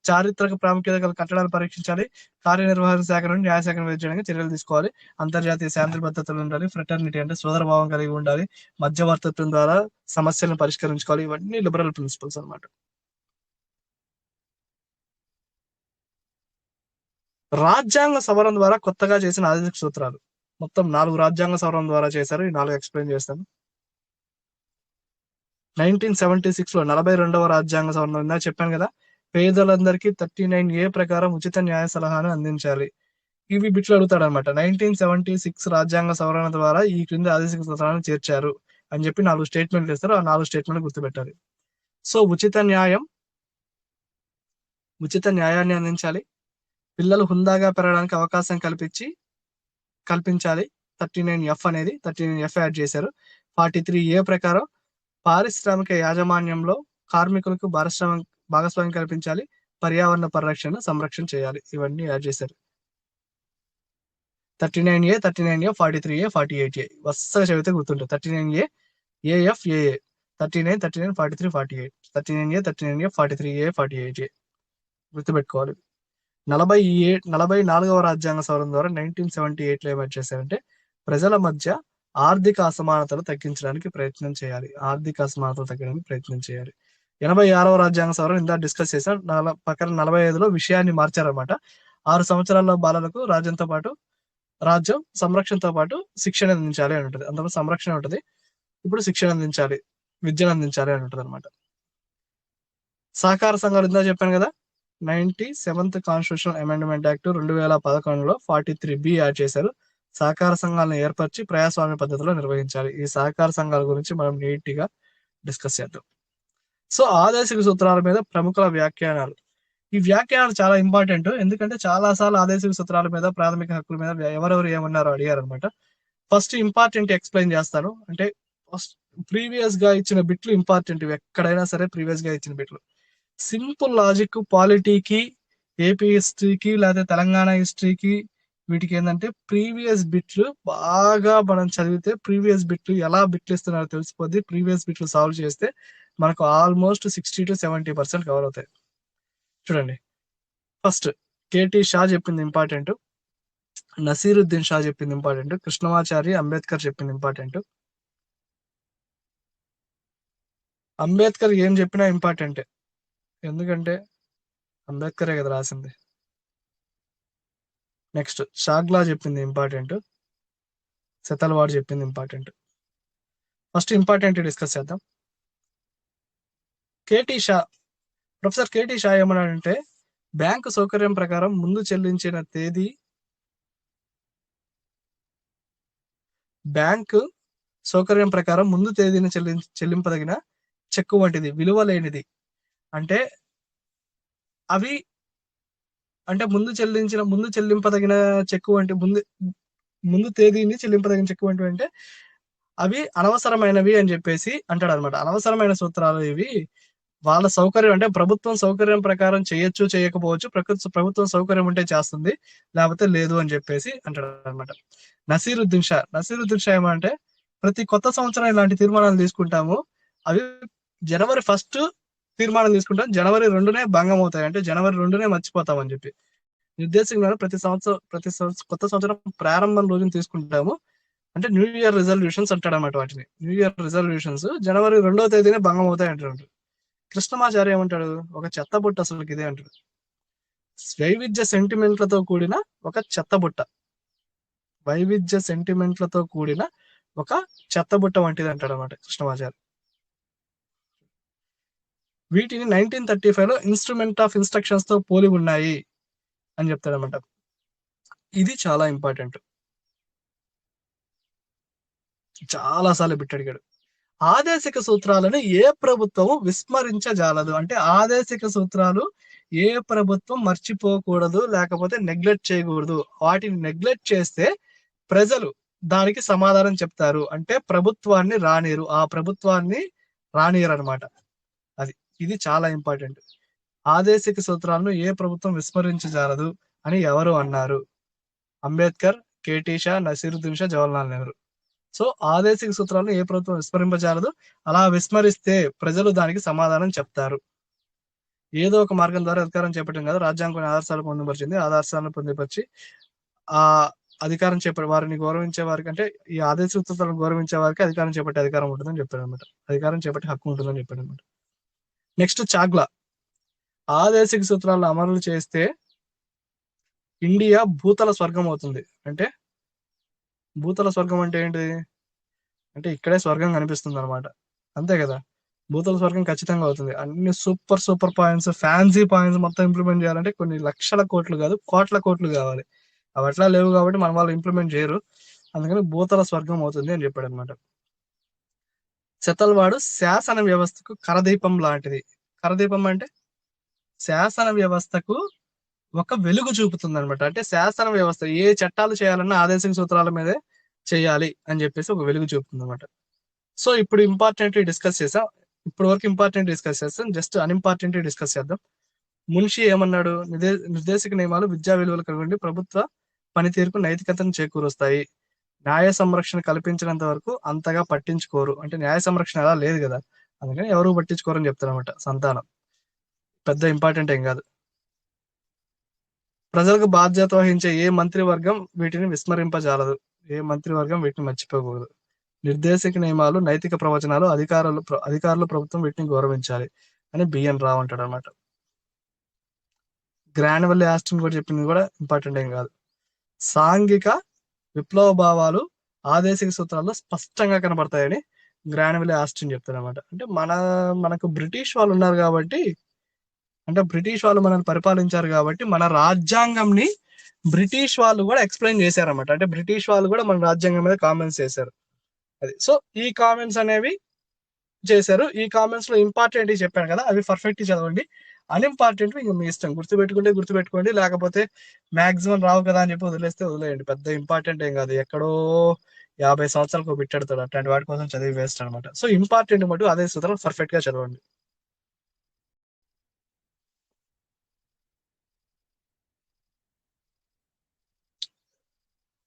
చారిత్రక ప్రాముఖ్యత గల కట్టడాలు పరీక్షించాలి. కార్యనిర్వహణ శాఖ నుండి న్యాయశాఖను వేరు చేయడానికి చర్యలు తీసుకోవాలి. అంతర్జాతీయ శాంతి భద్రతలు ఉండాలి. ఫ్రెటర్నిటీ అంటే సోదర భావం కలిగి ఉండాలి. మధ్యవర్తిత్వం ద్వారా సమస్యలను పరిష్కరించుకోవాలి. ఇవన్నీ లిబరల్ ప్రిన్సిపల్స్ అనమాట. రాజ్యాంగ సవరణ ద్వారా కొత్తగా చేసిన ఆర్థిక సూత్రాలు మొత్తం 4 రాజ్యాంగ సవరణ ద్వారా చేశారు. ఈ 4 ఎక్స్ప్లెయిన్ చేస్తాను. 1976లో 42వ రాజ్యాంగ సవరణ ఉందా చెప్పాను కదా. పేదలందరికీ 39A ప్రకారం ఉచిత న్యాయ సలహాను అందించాలి. ఇవి బిట్లు అడుగుతాడు అనమాట. 1976 రాజ్యాంగ సవరణ ద్వారా ఈ క్రింది ఆదేశిక సూత్రాలను చేర్చారు అని చెప్పి 4 స్టేట్మెంట్లు ఇస్తారు. ఆ 4 స్టేట్మెంట్లు గుర్తుపెట్టాలి. సో ఉచిత న్యాయాన్ని అందించాలి. పిల్లలు హుందాగా పెరగడానికి అవకాశం కల్పించాలి. 39F అనేది 39F యాడ్ చేశారు. 43A ప్రకారం పారిశ్రామిక యాజమాన్యంలో కార్మికులకు భాగస్వామ్యం కల్పించాలి. పర్యావరణ పరిరక్షణ సంరక్షణ చేయాలి. ఇవన్నీ యాడ్ చేశారు. 39A, 39F, 43A, 48A వరుసగా చదివితే గుర్తుంటుంది. 39A, AF, AA, 39, 39, 43, 48, 39A, 39F, 43A, 48A గుర్తుపెట్టుకోవాలి. 44వ రాజ్యాంగ సవరణ ద్వారా 1978లో ఏమేట్ చేశారంటే ప్రజల మధ్య ఆర్థిక అసమానతలు తగ్గించడానికి ప్రయత్నం చేయాలి. 86వ రాజ్యాంగ సవరణ ఇందా డిస్కస్ చేశాం. ప్రకారం 45లో విషయాన్ని మార్చారన్నమాట. 6 సంవత్సరాల బాలలకు రాజ్యం సంరక్షణతో పాటు శిక్షణ అందించాలి అని ఉంటుంది. అంతవరకు సంరక్షణ ఉంటుంది, ఇప్పుడు శిక్షణ అందించాలి, విద్యను అందించాలి అని ఉంటుంది అనమాట. సహకార సంఘాలు ఇందా చెప్పాను కదా. 97th కాన్స్టిట్యూషనల్ అమెండ్మెంట్ యాక్ట్ 2011లో 43B యాడ్ చేశారు. సహకార సంఘాలను ఏర్పరిచి ప్రజాస్వామ్య పద్ధతిలో నిర్వహించాలి. ఈ సహకార సంఘాల గురించి మనం నీట్ గా డిస్కస్ చేద్దాం. సో ఆదేశిక సూత్రాల మీద ప్రముఖుల వ్యాఖ్యానాలు. ఈ వ్యాఖ్యానాలు చాలా ఇంపార్టెంట్. ఎందుకంటే చాలా సార్లు ఆదేశిక సూత్రాల మీద, ప్రాథమిక హక్కుల మీద ఎవరెవరు ఏమన్నారో అడిగారు అనమాట. ఫస్ట్ ఇంపార్టెంట్ ఎక్స్ప్లెయిన్ చేస్తాను. అంటే ఫస్ట్ ప్రీవియస్ గా ఇచ్చిన బిట్లు ఇంపార్టెంట్. ఎక్కడైనా సరే ప్రీవియస్ గా ఇచ్చిన బిట్లు సింపుల్ లాజిక్, పాలిటీకి, ఏపీ హిస్టరీకి లేదా తెలంగాణ హిస్టరీకి వీటికి ఏంటంటే ప్రీవియస్ బిట్లు బాగా మనం చదివితే ప్రీవియస్ బిట్లు ఎలా బిట్లు ఇస్తున్నారో తెలిసిపోద్ది. ప్రీవియస్ బిట్లు సాల్వ్ చేస్తే మనకు ఆల్మోస్ట్ 60 to 70% కవర్ అవుతాయి. చూడండి, ఫస్ట్ కేటీ షా చెప్పింది ఇంపార్టెంట్, నసీరుద్దీన్ షా చెప్పింది ఇంపార్టెంట్, కృష్ణమాచారి అంబేద్కర్ చెప్పింది ఇంపార్టెంట్. అంబేద్కర్ ఏం చెప్పినా ఇంపార్టెంటే, ఎందుకంటే అంబేద్కరే కదా రాసింది. నెక్స్ట్ షాగ్లా చెప్పింది ఇంపార్టెంట్, సెతల్వాడ్ చెప్పింది ఇంపార్టెంట్. ఫస్ట్ ఇంపార్టెంట్ డిస్కస్ చేద్దాం. ప్రొఫెసర్ కేటీ షా ఏమన్నాడంటే బ్యాంకు సౌకర్యం ప్రకారం ముందు చెల్లించిన తేదీ బ్యాంకు సౌకర్యం ప్రకారం ముందు తేదీని చెల్లింపదగిన చెక్కు వంటిది, విలువ లేనిది. అంటే అవి అంటే ముందు చెల్లింపదగిన చెక్కు వంటి ముందు తేదీని చెల్లింపదగిన చెక్కు వంటివి అంటే అవి అనవసరమైనవి అని చెప్పేసి అంటాడు అనమాట. అనవసరమైన సూత్రాలు ఇవి. వాళ్ళ సౌకర్యం అంటే ప్రభుత్వం సౌకర్యం ప్రకారం చేయొచ్చు, చేయకపోవచ్చు. ప్రభుత్వం సౌకర్యం ఉంటే చేస్తుంది, లేకపోతే లేదు అని చెప్పేసి అంటాడు అనమాట. నసీరుద్దీన్ షా ఏమంటే ప్రతి కొత్త సంవత్సరం ఇలాంటి తీర్మానాలు తీసుకుంటాము. అవి జనవరి 1 తీర్మానం తీసుకుంటాం, జనవరి 2నే భంగం అవుతాయి, అంటే జనవరి 2నే మర్చిపోతాం అని చెప్పి నిర్దేశంగా ప్రతి కొత్త సంవత్సరం ప్రారంభం రోజున తీసుకుంటాము. అంటే న్యూ ఇయర్ రిజల్యూషన్స్ అంటాడు అనమాట. వాటిని న్యూ ఇయర్ రిజల్యూషన్స్ జనవరి 2వ తేదీనే భంగం అవుతాయి అంటాడు. కృష్ణమాచార్య ఏమంటాడు, ఒక చెత్తబుట్ట అసలుకి ఇదే అంటాడు. వైవిధ్య సెంటిమెంట్లతో కూడిన ఒక చెత్తబుట్ట, వైవిధ్య సెంటిమెంట్లతో కూడిన ఒక చెత్తబుట్ట వంటిది అంటాడు అనమాట కృష్ణమాచార్య. వీటిని 1935లో ఇన్స్ట్రుమెంట్ ఆఫ్ ఇన్స్ట్రక్షన్స్ తో పోలి ఉన్నాయి అని చెప్తాడు అనమాట. ఇది చాలా ఇంపార్టెంట్, చాలా సార్లు బిట్ అడిగాడు. ఆదేశిక సూత్రాలను ఏ ప్రభుత్వం విస్మరించజాలదు. అంటే ఆదేశిక సూత్రాలు ఏ ప్రభుత్వం మర్చిపోకూడదు, లేకపోతే నెగ్లెక్ట్ చేయకూడదు. వాటిని నెగ్లెక్ట్ చేస్తే ప్రజలు దానికి సమాధానం చెప్తారు, అంటే ప్రభుత్వాన్ని రానియరు, ఆ ప్రభుత్వాన్ని రానియరు అనమాట. ఇది చాలా ఇంపార్టెంట్. ఆదేశిక సూత్రాలను ఏ ప్రభుత్వం విస్మరించజాలదు అని ఎవరు అన్నారు? అంబేద్కర్, కేటీ షా, నసీరుద్దీన్ షా, జవహర్లాల్ నెహ్రూ. సో ఆదేశిక సూత్రాలను ఏ ప్రభుత్వం విస్మరింపజాలదు, అలా విస్మరిస్తే ప్రజలు దానికి సమాధానం చెప్తారు. ఏదో ఒక మార్గం ద్వారా అధికారం చేపట్టడం కదా రాజ్యాంగం ఆదర్శాలు పొందుపరిచింది. ఆదర్శాలను పొందుపరిచి ఆ అధికారం వారిని గౌరవించే వారికి, అంటే ఈ ఆదేశిక సూత్రాలను గౌరవించే వారికి అధికారం చేపట్టే అధికారం ఉంటుందని చెప్పాడు అనమాట. అధికారం చేపట్టే హక్కు ఉంటుందని చెప్పాడు అనమాట. నెక్స్ట్ చాగ్లా, ఆదేశిక సూత్రాలను అమలు చేస్తే ఇండియా భూతల స్వర్గం అవుతుంది. అంటే భూతల స్వర్గం అంటే ఏంటి? అంటే ఇక్కడే స్వర్గం కనిపిస్తుంది అనమాట, అంతే కదా. భూతల స్వర్గం ఖచ్చితంగా అవుతుంది. అన్ని సూపర్ పాయింట్స్, ఫ్యాన్సీ పాయింట్స్ మొత్తం ఇంప్లిమెంట్ చేయాలంటే కొన్ని లక్షల కోట్లు కాదు, కోట్ల కోట్లు కావాలి. అవి అట్లా లేవు కాబట్టి మన వాళ్ళు ఇంప్లిమెంట్ చేయరు. అందుకని భూతల స్వర్గం అవుతుంది అని చెప్పాడు అనమాట. శతల్వాడు శాసన వ్యవస్థకు కరదీపం లాంటిది. కరదీపం అంటే శాసన వ్యవస్థకు ఒక వెలుగు చూపుతుంది అనమాట. అంటే శాసన వ్యవస్థ ఏ చట్టాలు చేయాలన్నా ఆదేశిక సూత్రాల మీదే చేయాలి అని చెప్పేసి ఒక వెలుగు చూపుతుంది అనమాట. సో ఇప్పుడు ఇంపార్టెంట్ డిస్కస్ చేసాం. ఇప్పుడు వరకు ఇంపార్టెంట్ డిస్కస్ చేస్తాం. జస్ట్ అన్ఇంపార్టెంట్ డిస్కస్ చేద్దాం. మున్షి ఏమన్నాడు? నిర్దేశక నియమాలు విద్యా విలువలు కలిగి ప్రభుత్వ పనితీరుకు నైతికతను చేకూరుస్తాయి. న్యాయ సంరక్షణ కల్పించినంత వరకు అంతగా పట్టించుకోరు. అంటే న్యాయ సంరక్షణ అలా లేదు కదా, అందుకని ఎవరు పట్టించుకోరని చెప్తారనమాట. సంతానం పెద్ద ఇంపార్టెంట్ ఏం కాదు. ప్రజలకు బాధ్యత వహించే ఏ మంత్రివర్గం వీటిని విస్మరింపజాలదు. ఏ మంత్రివర్గం వీటిని మర్చిపోకూడదు. నిర్దేశక నియమాలు, నైతిక ప్రవచనాలు, అధికారులు ప్రభుత్వం వీటిని గౌరవించాలి అని బిఎన్ రావు అంటాడు అనమాట. గ్రాన్వెల్ ఆస్టిన్ కూడా చెప్పింది కూడా ఇంపార్టెంట్ ఏం కాదు. సాంఘిక విప్లవ భావాలు ఆదేశిక సూత్రాల్లో స్పష్టంగా కనబడతాయని గ్రాన్వెల్ ఆస్టిన్ చెప్తాడు అనమాట. అంటే మనకు బ్రిటిష్ వాళ్ళు ఉన్నారు కాబట్టి, అంటే బ్రిటిష్ వాళ్ళు మనల్ని పరిపాలించారు కాబట్టి మన రాజ్యాంగంని బ్రిటిష్ వాళ్ళు కూడా ఎక్స్ప్లెయిన్ చేశారన్నమాట. అంటే బ్రిటిష్ వాళ్ళు కూడా మన రాజ్యాంగం మీద కామెంట్స్ చేశారు. అది సో ఈ కామెంట్స్ అనేవి చేశారు. ఈ కామెంట్స్ లో ఇంపార్టెంట్ చెప్పాను కదా, అవి పర్ఫెక్ట్ చదవండి. అన్ఇంపార్టెంట్ ఇంకా మీ ఇష్టం, గుర్తుపెట్టుకోండి, లేకపోతే మాక్సిమం రావు కదా అని చెప్పి వదిలేయండి. పెద్ద ఇంపార్టెంట్ ఏం కాదు, ఎక్కడో 50 సంవత్సరాలకు పెట్టాడుతాడు, అట్లాంటి వాటి కోసం చదివి వేస్ట్ అనమాట. సో ఇంపార్టెంట్ మటు అదే సూత్రం పర్ఫెక్ట్ గా చదవండి.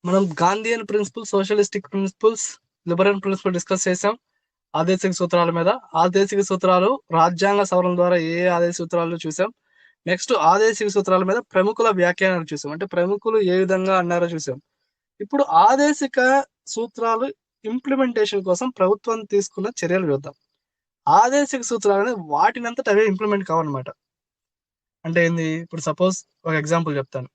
మనం Gandhian principles, socialistic principles, liberal principle discuss చేసాం. ఆదేశిక సూత్రాల మీద, ఆదేశిక సూత్రాలు రాజ్యాంగ సవరణ ద్వారా ఏ ఆదేశిక సూత్రాలు చూసాం. నెక్స్ట్ ఆదేశిక సూత్రాల మీద ప్రముఖుల వ్యాఖ్యానాలు చూసాం. అంటే ప్రముఖులు ఏ విధంగా అన్నారో చూసాం. ఇప్పుడు ఆదేశిక సూత్రాలు ఇంప్లిమెంటేషన్ కోసం ప్రభుత్వం తీసుకున్న చర్యలు చూద్దాం. ఆదేశిక సూత్రాలు అనేది వాటినంతట అవే ఇంప్లిమెంట్ కావన్నమాట. అంటే ఏంది? ఇప్పుడు సపోజ్ ఒక ఎగ్జాంపుల్ చెప్తాను.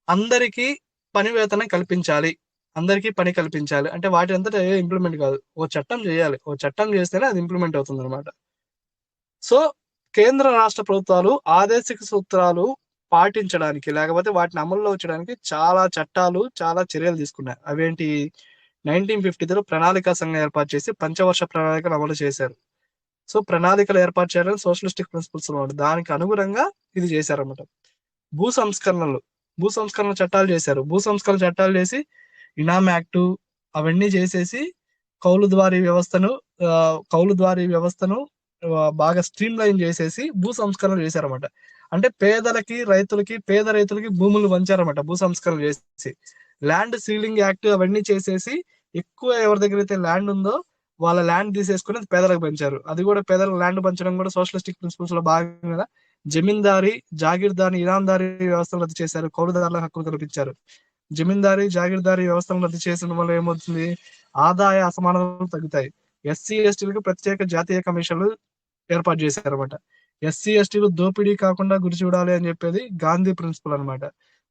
అందరికీ పని వేతనం కల్పించాలి, అందరికీ పని కల్పించాలి అంటే వాటి అంతటా ఇంప్లిమెంట్ కాదు. ఓ చట్టం చేయాలి, ఓ చట్టం చేస్తేనే అది ఇంప్లిమెంట్ అవుతుంది అనమాట. సో కేంద్ర రాష్ట్ర ప్రభుత్వాలు ఆదేశిక సూత్రాలు పాటించడానికి, లేకపోతే వాటిని అమల్లో ఉంచడానికి చాలా చట్టాలు, చాలా చర్యలు తీసుకున్నాయి. అవేంటి? 1953లో ప్రణాళికా సంఘం ఏర్పాటు చేసి పంచవర్ష ప్రణాళికలు అమలు చేశారు. సో ప్రణాళికలు ఏర్పాటు చేయాలని సోషలిస్టిక్ ప్రిన్సిపల్స్ ఉన్నాయి, దానికి అనుగుణంగా ఇది చేశారన్నమాట. భూ సంస్కరణ చట్టాలు చేశారు. భూ సంస్కరణ చట్టాలు చేసి ఇనామ్ యాక్టు అవన్నీ చేసేసి కౌలు ద్వారీ వ్యవస్థను బాగా స్ట్రీమ్ లైన్ చేసేసి భూ సంస్కరణ చేశారన్నమాట. అంటే పేద రైతులకి భూములు పంచారన్నమాట భూ సంస్కరణ చేసి. ల్యాండ్ సీలింగ్ యాక్ట్ అవన్నీ చేసేసి ఎక్కువ ఎవరి దగ్గర అయితే ల్యాండ్ ఉందో వాళ్ళ ల్యాండ్ తీసేసుకుని పేదలకు పెంచారు. అది కూడా పేదలకు ల్యాండ్ పంచడం కూడా సోషలిస్టిక్ ప్రిన్సిపల్స్ లో భాగంగా జమీందారీ, జాగీర్దారీ, ఇనాందారీ వ్యవస్థను రద్దు చేశారు. కౌలుదారుల హక్కులు కల్పించారు. జమీందారీ, జాగీర్దారీ వ్యవస్థను రద్దు చేసిన వల్ల ఏమవుతుంది? ఆదాయ అసమానతలు తగ్గుతాయి. ఎస్సీ ఎస్టీలకు ప్రత్యేక జాతీయ కమిషన్లు ఏర్పాటు చేశారు అనమాట. ఎస్సీ ఎస్టీలు దోపిడీ కాకుండా గురి చూడాలి అని చెప్పేది గాంధీ ప్రిన్సిపల్ అనమాట.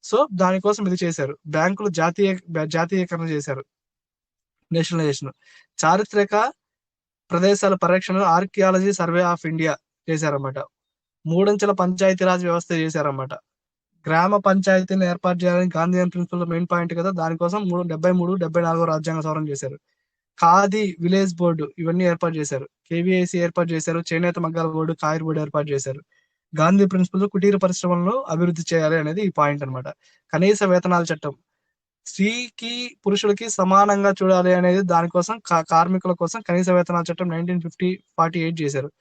సో దానికోసం ఇది చేశారు. బ్యాంకులు జాతీయకరణ చేశారు, నేషనలైజేషన్. చారిత్రక ప్రదేశాల పరిరక్షణ ఆర్కియాలజీ సర్వే ఆఫ్ ఇండియా చేశారన్నమాట. 3 అంచెల పంచాయతీరాజ్ వ్యవస్థ చేశారన్నమాట. గ్రామ పంచాయతీని ఏర్పాటు చేయాలని గాంధీయన్ ప్రిన్సిపల్ మెయిన్ పాయింట్ కదా, దానికోసం 73, 74 రాజ్యాంగ సవరణ చేశారు. ఖాదీ విలేజ్ బోర్డు ఇవన్నీ ఏర్పాటు చేశారు. కేవీఐసి ఏర్పాటు చేశారు. చేనేత మగ్గాల బోర్డు, కాయర్ బోర్డు ఏర్పాటు చేశారు. గాంధీ ప్రిన్సిపల్ కుటీర పరిశ్రమలను అభివృద్ధి చేయాలి అనేది ఈ పాయింట్ అనమాట. కనీస వేతనాల చట్టం, స్త్రీకి పురుషులకి సమానంగా చూడాలి అనేది దానికోసం కార్మికుల కోసం కనీస వేతనాల చట్టం 1948 చేశారు.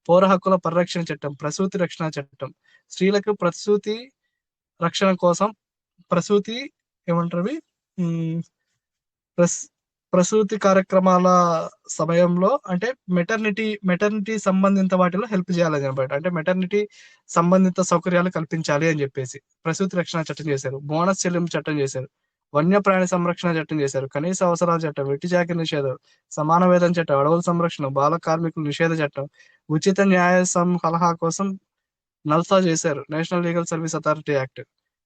పౌర హక్కుల పరిరక్షణ చట్టం, ప్రసూతి రక్షణ చట్టం, స్త్రీలకు ప్రసూతి రక్షణ కోసం ప్రసూతి కార్యక్రమాల సమయంలో అంటే మెటర్నిటీ సంబంధిత వాటిలో హెల్ప్ చేయాలి అనమాట. అంటే మెటర్నిటీ సంబంధిత సౌకర్యాలు కల్పించాలి అని చెప్పేసి ప్రసూతి రక్షణ చట్టం చేశారు. బోనస్ చెల్లింపు చట్టం చేశారు. వన్యప్రాణి సంరక్షణ చట్టం చేశారు. కనీస అవసరాల చట్టం, వెట్టి చాకరీ నిషేధం, సమాన వేతన చట్టం, అడవుల సంరక్షణ, బాల కార్మికుల నిషేధ చట్టం, ఉచిత న్యాయ సలహా కోసం నల్సా చేశారు. National legal service authority act,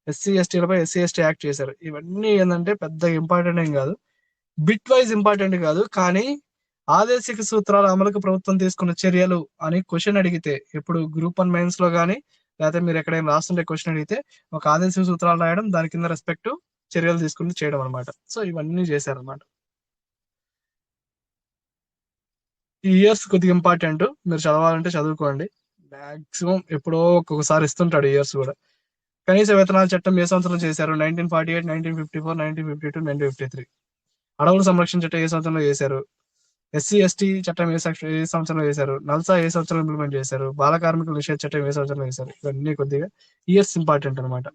SC ఎస్టీలపై ఎస్సీ ఎస్టీ యాక్ట్ చేశారు. ఇవన్నీ ఏంటంటే పెద్ద ఇంపార్టెంట్ ఏం కాదు, బిట్ వైజ్ ఇంపార్టెంట్ కాదు, కానీ ఆదేశిక సూత్రాల అమలుకు ప్రభుత్వం తీసుకున్న చర్యలు అని క్వశ్చన్ అడిగితే, ఇప్పుడు గ్రూప్ 1 మెయిన్స్ లో కానీ లేకపోతే మీరు ఎక్కడైనా రాస్తుంటే క్వశ్చన్ అడిగితే ఒక ఆదేశిక సూత్రాలు రాయడం, దాని కింద రెస్పెక్ట్ చర్యలు తీసుకుని చేయడం అనమాట. సో ఇవన్నీ చేశారనమాట. ఈ ఇయర్స్ కొద్దిగా ఇంపార్టెంట్, మీరు చదవాలంటే చదువుకోండి. మాక్సిమం ఎప్పుడో ఒక్కొక్కసారి ఇస్తుంటాడు ఇయర్స్ కూడా. కనీస వేతనాల చట్టం ఏ సంవత్సరంలో చేశారు? 1948, 1954, 1952, 1953. అడవుల సంరక్షణ చట్టం ఏ సంవత్సరంలో చేశారు? SC/ST చట్టం ఏ సంవత్సరంలో చేశారు? నల్సా ఏ సంవత్సరంలో ఇంప్లిమెంట్ చేశారు? బాల కార్మికుల నిషేధ చట్టం ఏ సంవత్సరంలో చేశారు? ఇవన్నీ కొద్దిగా ఇయర్స్ ఇంపార్టెంట్ అనమాట.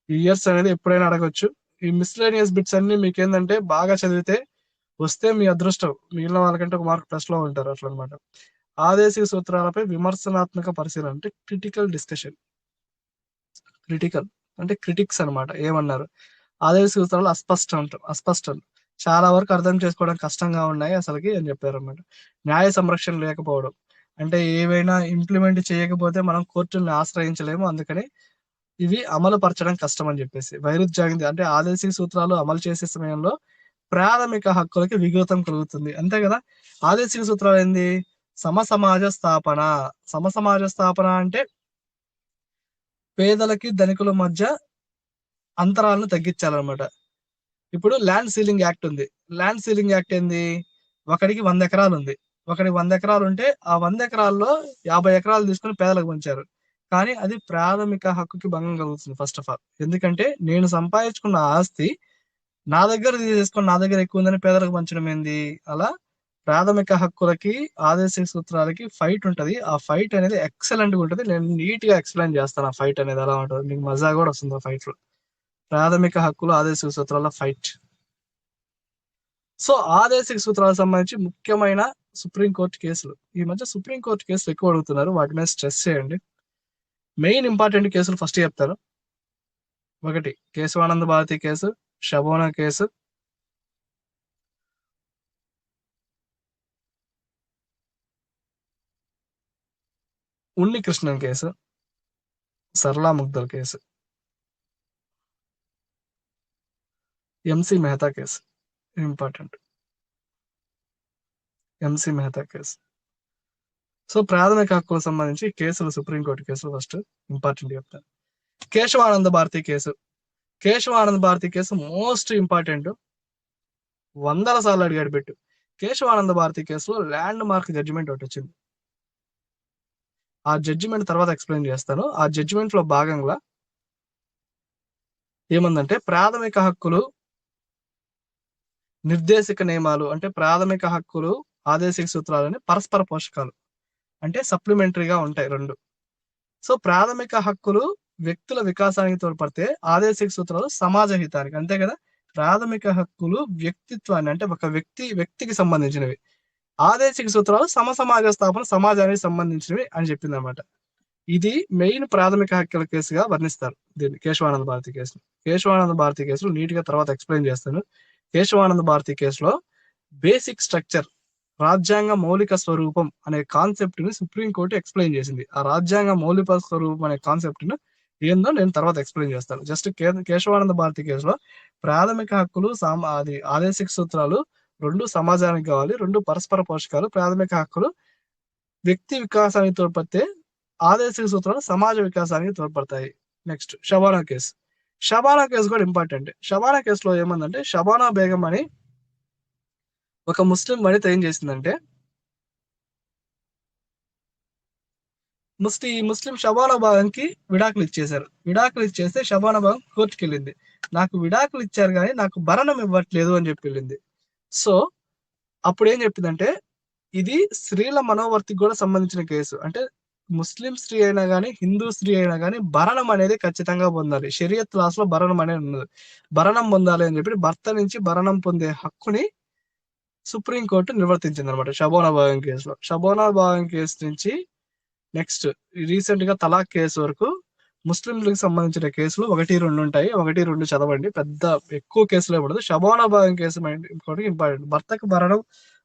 ఈ ఇయర్స్ అనేది ఎప్పుడైనా అడగొచ్చు. ఈ మిస్లేనియస్ బిట్స్ అన్ని మీకు ఏంటంటే బాగా చదివితే వస్తే మీ అదృష్టం, మిగిలిన వాళ్ళకంటే ఒక మార్క్ ప్లస్ లో ఉంటారు అట్లా అనమాట. ఆదేశిక సూత్రాలపై విమర్శనాత్మక పరిశీలన అంటే క్రిటికల్ డిస్కషన్. క్రిటికల్ అంటే క్రిటిక్స్ అనమాట. ఏమన్నారు? ఆదేశిక సూత్రాలు అస్పష్టం, చాలా వరకు అర్థం చేసుకోవడం కష్టంగా ఉన్నాయి అసలుకి అని చెప్పారు అనమాట. న్యాయ సంరక్షణ లేకపోవడం అంటే ఏవైనా ఇంప్లిమెంట్ చేయకపోతే మనం కోర్టుల్ని ఆశ్రయించలేము, అందుకని ఇవి అమలు పరచడం కష్టం అని చెప్పేసి. వైరుధ్యానికి అంటే ఆదేశిక సూత్రాలు అమలు చేసే సమయంలో ప్రాథమిక హక్కులకి విఘాతం కలుగుతుంది, అంతే కదా. ఆదేశిక సూత్రాలు ఏంది? సమసమాజ స్థాపన అంటే పేదలకి ధనికుల మధ్య అంతరాలను తగ్గించాలన్నమాట. ఇప్పుడు ల్యాండ్ సీలింగ్ యాక్ట్ ఉంది. ల్యాండ్ సీలింగ్ యాక్ట్ ఏంది? ఒకడికి 100 ఎకరాలు ఉంది. ఒకడికి 100 ఎకరాలు ఉంటే ఆ 100 ఎకరాల్లో 50 ఎకరాలు తీసుకుని పేదలకు పంచారు. కానీ అది ప్రాథమిక హక్కుకి భంగం కలుగుతుంది ఫస్ట్ ఆఫ్ ఆల్. ఎందుకంటే నేను సంపాదించుకున్న ఆస్తి నా దగ్గర తీసేసుకొని నా దగ్గర ఎక్కువ ఉందని పేదలకు పంచడం ఏంది? అలా ప్రాథమిక హక్కులకి ఆదేశిక సూత్రాలకి ఫైట్ ఉంటది. ఆ ఫైట్ అనేది ఎక్సలెంట్ గా ఉంటది. నేను నీట్ గా ఎక్స్ప్లెయిన్ చేస్తాను ఆ ఫైట్ అనేది ఎలా ఉంటుంది. మీకు మజా కూడా వస్తుంది ఆ ఫైట్ లో. ప్రాథమిక హక్కులు ఆదేశిక సూత్రాల ఫైట్. సో ఆదేశిక సూత్రాలకు సంబంధించి ముఖ్యమైన సుప్రీంకోర్టు కేసులు. ఈ మధ్య సుప్రీంకోర్టు కేసులు ఎక్కువ అడుగుతున్నారు, వాటి మీద స్ట్రెస్ చేయండి. మెయిన్ ఇంపార్టెంట్ కేసులు ఫస్ట్ చెప్తారు. 1 Kesavananda Bharati case, Shah Bano case, Unni Krishnan case, Sarla Mudgal case, MC Mehta case. Important MC Mehta case. So ప్రాథమిక హక్కులకు సంబంధించి కేసులు, సుప్రీంకోర్టు కేసులు ఫస్ట్ ఇంపార్టెంట్ చెప్తాను. Kesavananda Bharati case. Kesavananda Bharati case most important, 100 సార్లు అడిగాడు పెట్టు. కేశవానంద భారతి కేసులో ల్యాండ్ మార్క్ జడ్జిమెంట్ ఒకటి వచ్చింది. ఆ జడ్జిమెంట్ తర్వాత ఎక్స్ప్లెయిన్ చేస్తాను. ఆ జడ్జిమెంట్ లో భాగంగా ఏమందంటే ప్రాథమిక హక్కులు నిర్దేశక నియమాలు అంటే ప్రాథమిక హక్కులు ఆదేశిక సూత్రాలని పరస్పర పోషకాలు, అంటే సప్లిమెంటరీగా ఉంటాయి రెండు. సో ప్రాథమిక హక్కులు వ్యక్తుల వికాసానికి తోడ్పడితే ఆదేశిక సూత్రాలు సమాజ హితానికి, అంతే కదా. ప్రాథమిక హక్కులు వ్యక్తిత్వాన్ని అంటే ఒక వ్యక్తికి సంబంధించినవి, ఆదేశిక సూత్రాలు సమాజ స్థాపన సమాజానికి సంబంధించినవి అని చెప్పింది అనమాట. ఇది మెయిన్ ప్రాథమిక హక్కుల కేసుగా వర్ణిస్తారు దీన్ని, కేశవానంద భారతి కేసు. కేశవానంద భారతి కేసులో నీట్ గా తర్వాత ఎక్స్ప్లెయిన్ చేస్తాను. కేశవానంద భారతి కేసులో బేసిక్ స్ట్రక్చర్, రాజ్యాంగ మౌలిక స్వరూపం అనే కాన్సెప్ట్ ని సుప్రీంకోర్టు ఎక్స్ప్లెయిన్ చేసింది. ఆ రాజ్యాంగ మౌలిక స్వరూపం అనే కాన్సెప్ట్ ను ఏందో నేను తర్వాత ఎక్స్ప్లెయిన్ చేస్తాను. జస్ట్ కేశవానంద భారతి కేసులో ప్రాథమిక హక్కులు అది ఆదేశిక సూత్రాలు రెండు సమాజానికి కావాలి, రెండు పరస్పర పోషకాలు. ప్రాథమిక హక్కులు వ్యక్తి వికాసానికి తోడ్పడితే ఆదేశిక సూత్రాలు సమాజ వికాసానికి తోడ్పడతాయి. Next Shabana case. Shabana case కూడా ఇంపార్టెంట్. షబానా కేసులో ఏమందంటే షబానా బేగం అని ఒక ముస్లిం వనిత ఏం చేసిందంటే, ముస్లిం షబానా బేగంకి విడాకులు ఇచ్చేశారు. విడాకులు ఇచ్చేస్తే షబానా బేగం కోర్టుకి వెళ్ళింది. నాకు విడాకులు ఇచ్చారు కానీ నాకు భరణం ఇవ్వట్లేదు అని చెప్పి వెళ్ళింది. సో అప్పుడు ఏం చెప్పిందంటే, ఇది స్త్రీల మనోవర్తికి కూడా సంబంధించిన కేసు. అంటే ముస్లిం స్త్రీ అయినా కానీ హిందూ స్త్రీ అయినా కానీ భరణం అనేది ఖచ్చితంగా పొందాలి. షరియత్ లాస్ లో భరణం అనేది ఉన్నది. భరణం పొందాలి అని చెప్పి భర్త నుంచి భరణం పొందే హక్కుని సుప్రీంకోర్టు నిర్వర్తించింది అనమాట షబోనా బేగం కేసులో. షబోనా బేగం కేసు నుంచి నెక్స్ట్ రీసెంట్ గా తలాక్ కేసు వరకు ముస్లింలకు సంబంధించిన కేసులు 1-2 ఉంటాయి. 1-2 చదవండి, పెద్ద ఎక్కువ కేసులే ఉండదు. షబోనా బేగం కేసు ఇంపార్టెంట్.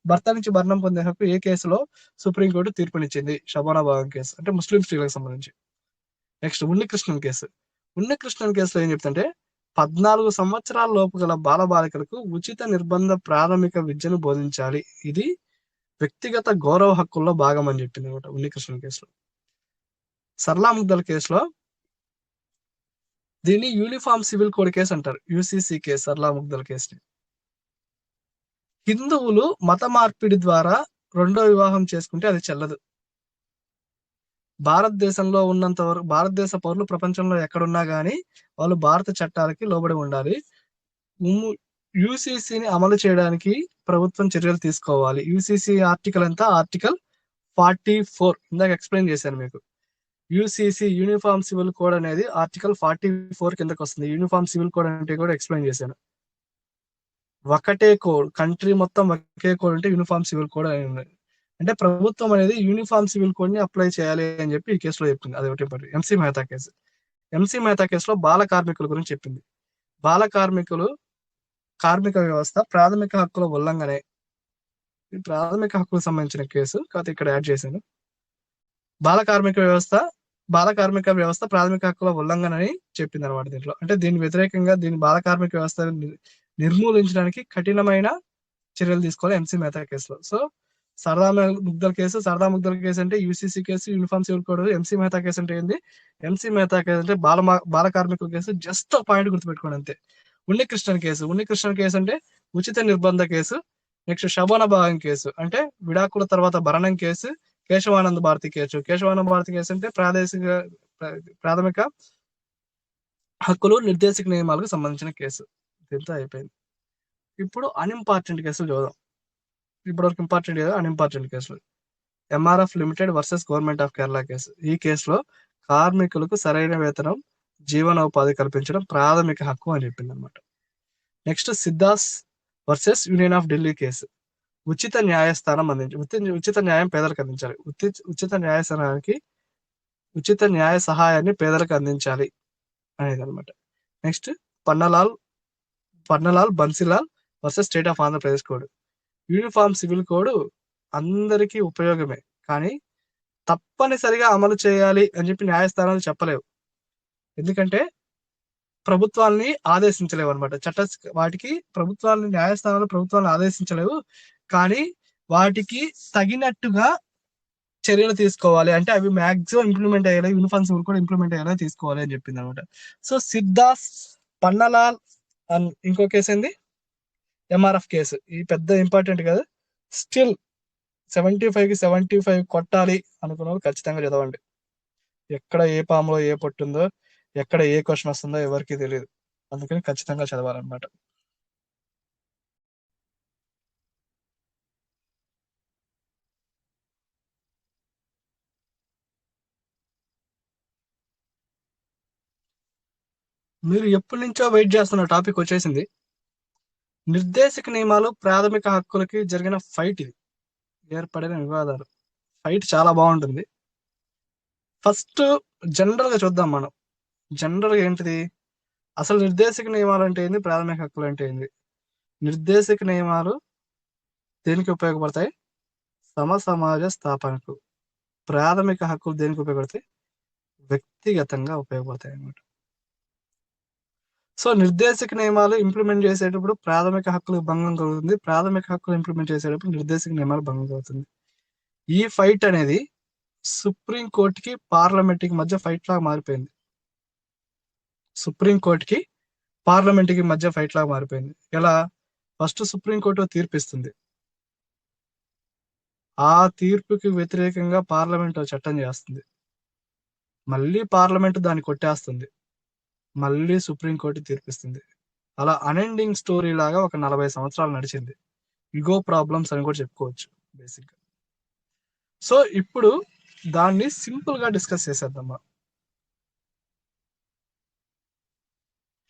భర్త నుంచి భరణం పొందే హక్కు ఏ కేసులో సుప్రీంకోర్టు తీర్పునిచ్చింది? షబోనా బేగం కేసు, అంటే ముస్లిం స్త్రీలకు సంబంధించి. నెక్స్ట్ ఉన్ని కృష్ణన్ కేసు. ఉన్ని కృష్ణన్ కేసులో ఏం చెప్తుంటే, 14 సంవత్సరాల లోపు గల బాలబాలికలకు ఉచిత నిర్బంధ ప్రాథమిక విద్యను బోధించాలి. ఇది వ్యక్తిగత గౌరవ హక్కుల్లో భాగం అని చెప్పింది అనమాట ఉన్నికృష్ణన్ కేసులో. సరళా ముగ్ధల కేసులో దీన్ని యూనిఫామ్ సివిల్ కోడ్ కేసు అంటారు, యూసీసీ కేసు, సరళా ముగ్ధల కేసుని. హిందువులు మత మార్పిడి ద్వారా రెండో వివాహం చేసుకుంటే అది చెల్లదు. భారతదేశంలో ఉన్నంత వరకు భారతదేశ పౌరులు ప్రపంచంలో ఎక్కడున్నా కానీ వాళ్ళు భారత చట్టాలకి లోబడి ఉండాలి. యూసీసీని అమలు చేయడానికి ప్రభుత్వం చర్యలు తీసుకోవాలి. యూసీసీ ఆర్టికల్ ఎంత? ఆర్టికల్ 44. ఇందాక ఎక్స్ప్లెయిన్ చేశాను మీకు. యూసీసీ యూనిఫామ్ సివిల్ కోడ్ అనేది ఆర్టికల్ 44 కిందకి వస్తుంది. యూనిఫామ్ సివిల్ కోడ్ అంటే కూడా ఎక్స్ప్లెయిన్ చేశాను. ఒకటే కోడ్, కంట్రీ మొత్తం ఒకే కోడ్ అంటే యూనిఫామ్ సివిల్ కోడ్ అని ఉంది. అంటే ప్రభుత్వం అనేది యూనిఫామ్ సివిల్ కోడ్ ని అప్లై చేయాలి అని చెప్పి ఈ కేసులో చెప్పింది. అది ఒకటి. MC Mehta case. MC Mehta కేసులో బాల కార్మికుల గురించి చెప్పింది. బాల కార్మికులు కార్మిక వ్యవస్థ ప్రాథమిక హక్కుల ఉల్లంఘనే. ప్రాథమిక హక్కులకు సంబంధించిన కేసు కాకపోతే ఇక్కడ యాడ్ చేశాను. బాల కార్మిక వ్యవస్థ ప్రాథమిక హక్కుల ఉల్లంఘన అని చెప్పింది అనమాట దీంట్లో. అంటే దీని వ్యతిరేకంగా దీని బాల కార్మిక వ్యవస్థ నిర్మూలించడానికి కఠినమైన చర్యలు తీసుకోవాలి ఎంసీ మెహతా కేసులో. సో సరదా ముగ్ధల కేసు అంటే UCC case, uniform civil code. MC Mehta case అంటే ఏంది? ఎంసీ మెహతా కేసు అంటే బాల కార్మికుల కేసు. జస్ట్ పాయింట్ గుర్తుపెట్టుకోండి అంతే. ఉన్నికృష్ణన్ కేసు అంటే ఉచిత నిర్బంధ కేసు. నెక్స్ట్ శబోన భాగం కేసు అంటే విడాకుల తర్వాత భరణం కేసు. కేశవానంద భారతి కేసు అంటే ప్రాథమిక హక్కులు నిర్దేశక నియమాలకు సంబంధించిన కేసు. దీంతో అయిపోయింది. ఇప్పుడు అన్ఇంపార్టెంట్ కేసులు చూద్దాం. ఇప్పటివరకు ఇంపార్టెంట్ కదా, అన్ఇంపార్టెంట్ కేసులు. MRF limited versus government of Kerala case. ఈ కేసులో కార్మికులకు సరైన వేతనం, జీవనోపాధి కల్పించడం ప్రాథమిక హక్కు అని చెప్పింది అనమాట. Next Siddhas versus union of Delhi case. ఉచిత న్యాయస్థానం ఉచిత న్యాయం పేదలకు అందించాలి. ఉచిత న్యాయ సహాయాన్ని పేదలకు అందించాలి అనేది అనమాట. Next Pannalal Bansilal versus state of Andhra Pradesh code. Uniform civil code అందరికీ ఉపయోగమే, కానీ తప్పనిసరిగా అమలు చేయాలి అని చెప్పి న్యాయస్థానాలు చెప్పలేవు. ఎందుకంటే ప్రభుత్వాన్ని ఆదేశించలేవు అనమాట. న్యాయస్థానాలు ప్రభుత్వాలను ఆదేశించలేవు, కానీ వాటికి తగినట్టుగా చర్యలు తీసుకోవాలి. అంటే అవి మాక్సిమం ఇంప్లిమెంట్ అయ్యేలా, యూనిఫామ్ సివిల్ కోడ్ ఇంప్లిమెంట్ అయ్యేలా తీసుకోవాలి అని చెప్పింది అనమాట. సో సిద్ధాస్, పన్నలాల్ అండ్ ఇంకో కేసు ఏంది? MRF case. ఈ పెద్ద ఇంపార్టెంట్ కదా. స్టిల్ 75కి 75 కొట్టాలి అనుకున్న వాళ్ళు ఖచ్చితంగా చదవండి. ఎక్కడ ఏ పాములో ఏ పొట్టుందో, ఎక్కడ ఏ క్వశ్చన్ వస్తుందో ఎవరికి తెలియదు. అందుకని ఖచ్చితంగా చదవాలన్నమాట. మీరు ఎప్పటి నుంచో వెయిట్ చేస్తున్న టాపిక్ వచ్చేసింది. నిర్దేశక నియమాలు ప్రాథమిక హక్కులకి జరిగిన ఫైట్. ఇది ఏర్పడిన వివాదాలు. ఫైట్ చాలా బాగుంటుంది. ఫస్ట్ జనరల్ గా చూద్దాం మనం. జనరల్ గా ఏంటిది? అసలు నిర్దేశక నియమాలు అంటే ఏంది, ప్రాథమిక హక్కులు అంటే ఏంది? నిర్దేశక నియమాలు దేనికి ఉపయోగపడతాయి? సమాజ స్థాపనకు. ప్రాథమిక హక్కులు దేనికి ఉపయోగపడతాయి? వ్యక్తిగతంగా ఉపయోగపడతాయి అన్నమాట. సో నిర్దేశక నియమాలు ఇంప్లిమెంట్ చేసేటప్పుడు ప్రాథమిక హక్కులకు భంగం కలుగుతుంది. ప్రాథమిక హక్కులు ఇంప్లిమెంట్ చేసేటప్పుడు నిర్దేశక నియమాలు భంగం కలుగుతుంది. ఈ ఫైట్ అనేది సుప్రీం కోర్టుకి పార్లమెంట్కి మధ్య ఫైట్ లాగా మారిపోయింది. ఎలా? ఫస్ట్ సుప్రీం కోర్టు తీర్పిస్తుంది. ఆ తీర్పుకి వ్యతిరేకంగా పార్లమెంట్ చట్టం చేస్తుంది. మళ్ళీ పార్లమెంట్ దాన్ని కొట్టేస్తుంది. మళ్ళీ సుప్రీంకోర్టు తీర్పిస్తుంది. అలా అన్ఎండింగ్ స్టోరీ లాగా ఒక 40 సంవత్సరాలు నడిచింది. ఇగో ప్రాబ్లమ్స్ అని కూడా చెప్పుకోవచ్చు బేసిక్ గా. సో ఇప్పుడు దాన్ని సింపుల్ గా డిస్కస్ చేసేద్దాం.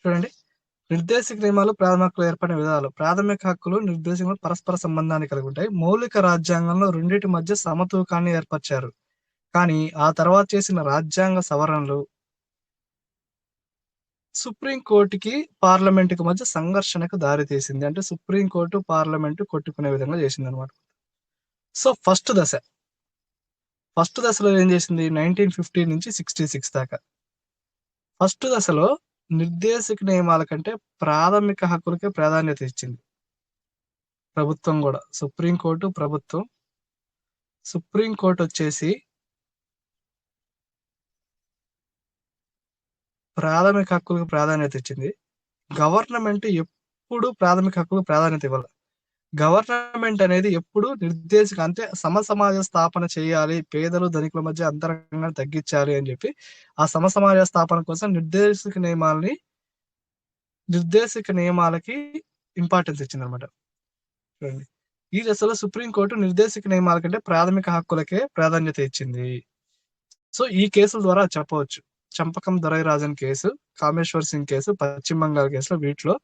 చూడండి, నిర్దేశక నియమాలు ప్రాథమిక హక్కులు ఏర్పడిన విధాలు. ప్రాథమిక హక్కులు నిర్దేశకులు పరస్పర సంబంధాన్ని కలిగి ఉంటాయి. మౌలిక రాజ్యాంగంలో రెండింటి మధ్య సమతూకాన్ని ఏర్పరిచారు. కానీ ఆ తర్వాత చేసిన రాజ్యాంగ సవరణలు సుప్రీంకోర్టుకి పార్లమెంటుకి మధ్య సంఘర్షణకు దారితీసింది. అంటే సుప్రీంకోర్టు పార్లమెంటు కొట్టుకునే విధంగా చేసింది అనమాట. సో ఫస్ట్ దశలో ఏం చేసింది? 1950 నుంచి 66 దాకా. ఫస్ట్ దశలో నిర్దేశక నియమాల కంటే ప్రాథమిక హక్కులకే ప్రాధాన్యత ఇచ్చింది ప్రభుత్వం కూడా. సుప్రీంకోర్టు వచ్చేసి ప్రాథమిక హక్కులకు ప్రాధాన్యత ఇచ్చింది. గవర్నమెంట్ ఎప్పుడు ప్రాథమిక హక్కులకు ప్రాధాన్యత ఇవ్వాలి. గవర్నమెంట్ అనేది ఎప్పుడు నిర్దేశక అంటే సమసమాజ స్థాపన చేయాలి, పేదలు ధనికుల మధ్య అంతరంగాన్ని తగ్గించాలి అని చెప్పి ఆ సమసమాజ స్థాపన కోసం నిర్దేశక నియమాలకి ఇంపార్టెన్స్ ఇచ్చింది అనమాట. చూడండి, ఈ దశలో సుప్రీంకోర్టు నిర్దేశక నియమాల కంటే ప్రాథమిక హక్కులకే ప్రాధాన్యత ఇచ్చింది. సో ఈ కేసుల ద్వారా చెప్పవచ్చు. చంపకం దొరైరాజన్ కేసు, కామేశ్వర్ సింగ్ కేసు, పశ్చిమ బంగాల్ కేసులో వీటిలో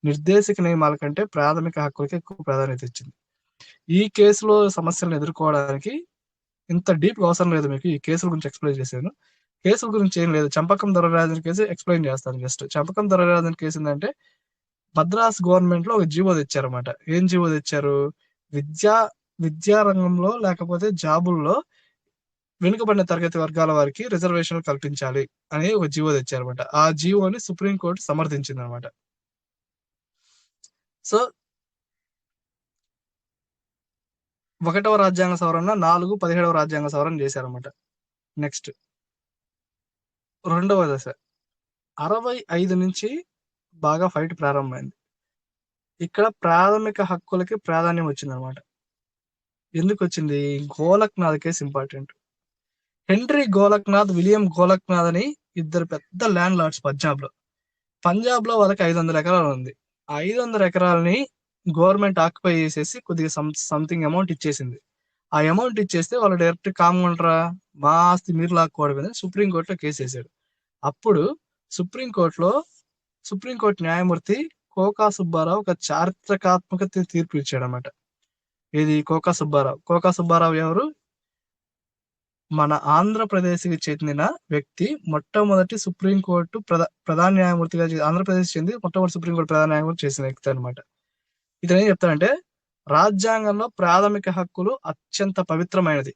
నిర్దేశక నియమాల కంటే ప్రాథమిక హక్కులకి ఎక్కువ ప్రాధాన్యత ఇచ్చింది. ఈ కేసులో సమస్యలను ఎదుర్కోవడానికి ఇంత డీప్ అవసరం లేదు. మీకు ఈ కేసుల గురించి ఎక్స్ప్లెయిన్ చేశాను. కేసుల గురించి ఏం లేదు. చంపకం దొరైరాజన్ కేసు ఎక్స్ప్లెయిన్ చేస్తాను. జస్ట్ చంపకం దొరైరాజన్ కేసు ఏంటంటే మద్రాస్ గవర్నమెంట్ లో ఒక జీవో తెచ్చారన్నమాట. ఏం జీవో తెచ్చారు? విద్యా రంగంలో లేకపోతే జాబుల్లో వెనుకబడిన తరగతి వర్గాల వారికి రిజర్వేషన్లు కల్పించాలి అని ఒక జీవో తెచ్చారన్నమాట. ఆ జీవోని సుప్రీంకోర్టు సమర్థించింది అనమాట. సో 1వ రాజ్యాంగ సవరణ 17వ రాజ్యాంగ సవరణ చేశారన్నమాట. నెక్స్ట్ 2వ దశ 65 నుంచి బాగా ఫైట్ ప్రారంభమైంది. ఇక్కడ ప్రాథమిక హక్కులకి ప్రాధాన్యం వచ్చిందనమాట. ఎందుకు వచ్చింది? Golaknath case important. Henry Golaknath, William Golaknath అని ఇద్దరు పెద్ద ల్యాండ్ లార్డ్స్ పంజాబ్ లో వాళ్ళకి 500 ఎకరాలు ఉంది. 500 ఎకరాలని గవర్నమెంట్ ఆక్యుపై చేసేసి కొద్దిగా సంథింగ్ అమౌంట్ ఇచ్చేసింది. ఆ అమౌంట్ ఇచ్చేస్తే వాళ్ళు డైరెక్ట్ కామ్గా ఉంటారా? మా ఆస్తి మీరు లాక్కోవడం సుప్రీంకోర్టులో కేసు వేశాడు. అప్పుడు సుప్రీంకోర్టు న్యాయమూర్తి కోకా సుబ్బారావు ఒక చారిత్రకాత్మక తీర్పు ఇచ్చాడు అనమాట. ఇది కోకా సుబ్బారావు ఎవరు? మన ఆంధ్రప్రదేశ్కి చెందిన వ్యక్తి. మొట్టమొదటి సుప్రీంకోర్టు ప్రధాన న్యాయమూర్తిగా ఆంధ్రప్రదేశ్ చెంది మొట్టమొదటి సుప్రీంకోర్టు ప్రధాన న్యాయమూర్తి చేసిన వ్యక్తి అనమాట. ఇతను ఏం చెప్తాడంటే, రాజ్యాంగంలో ప్రాథమిక హక్కులు అత్యంత పవిత్రమైనది,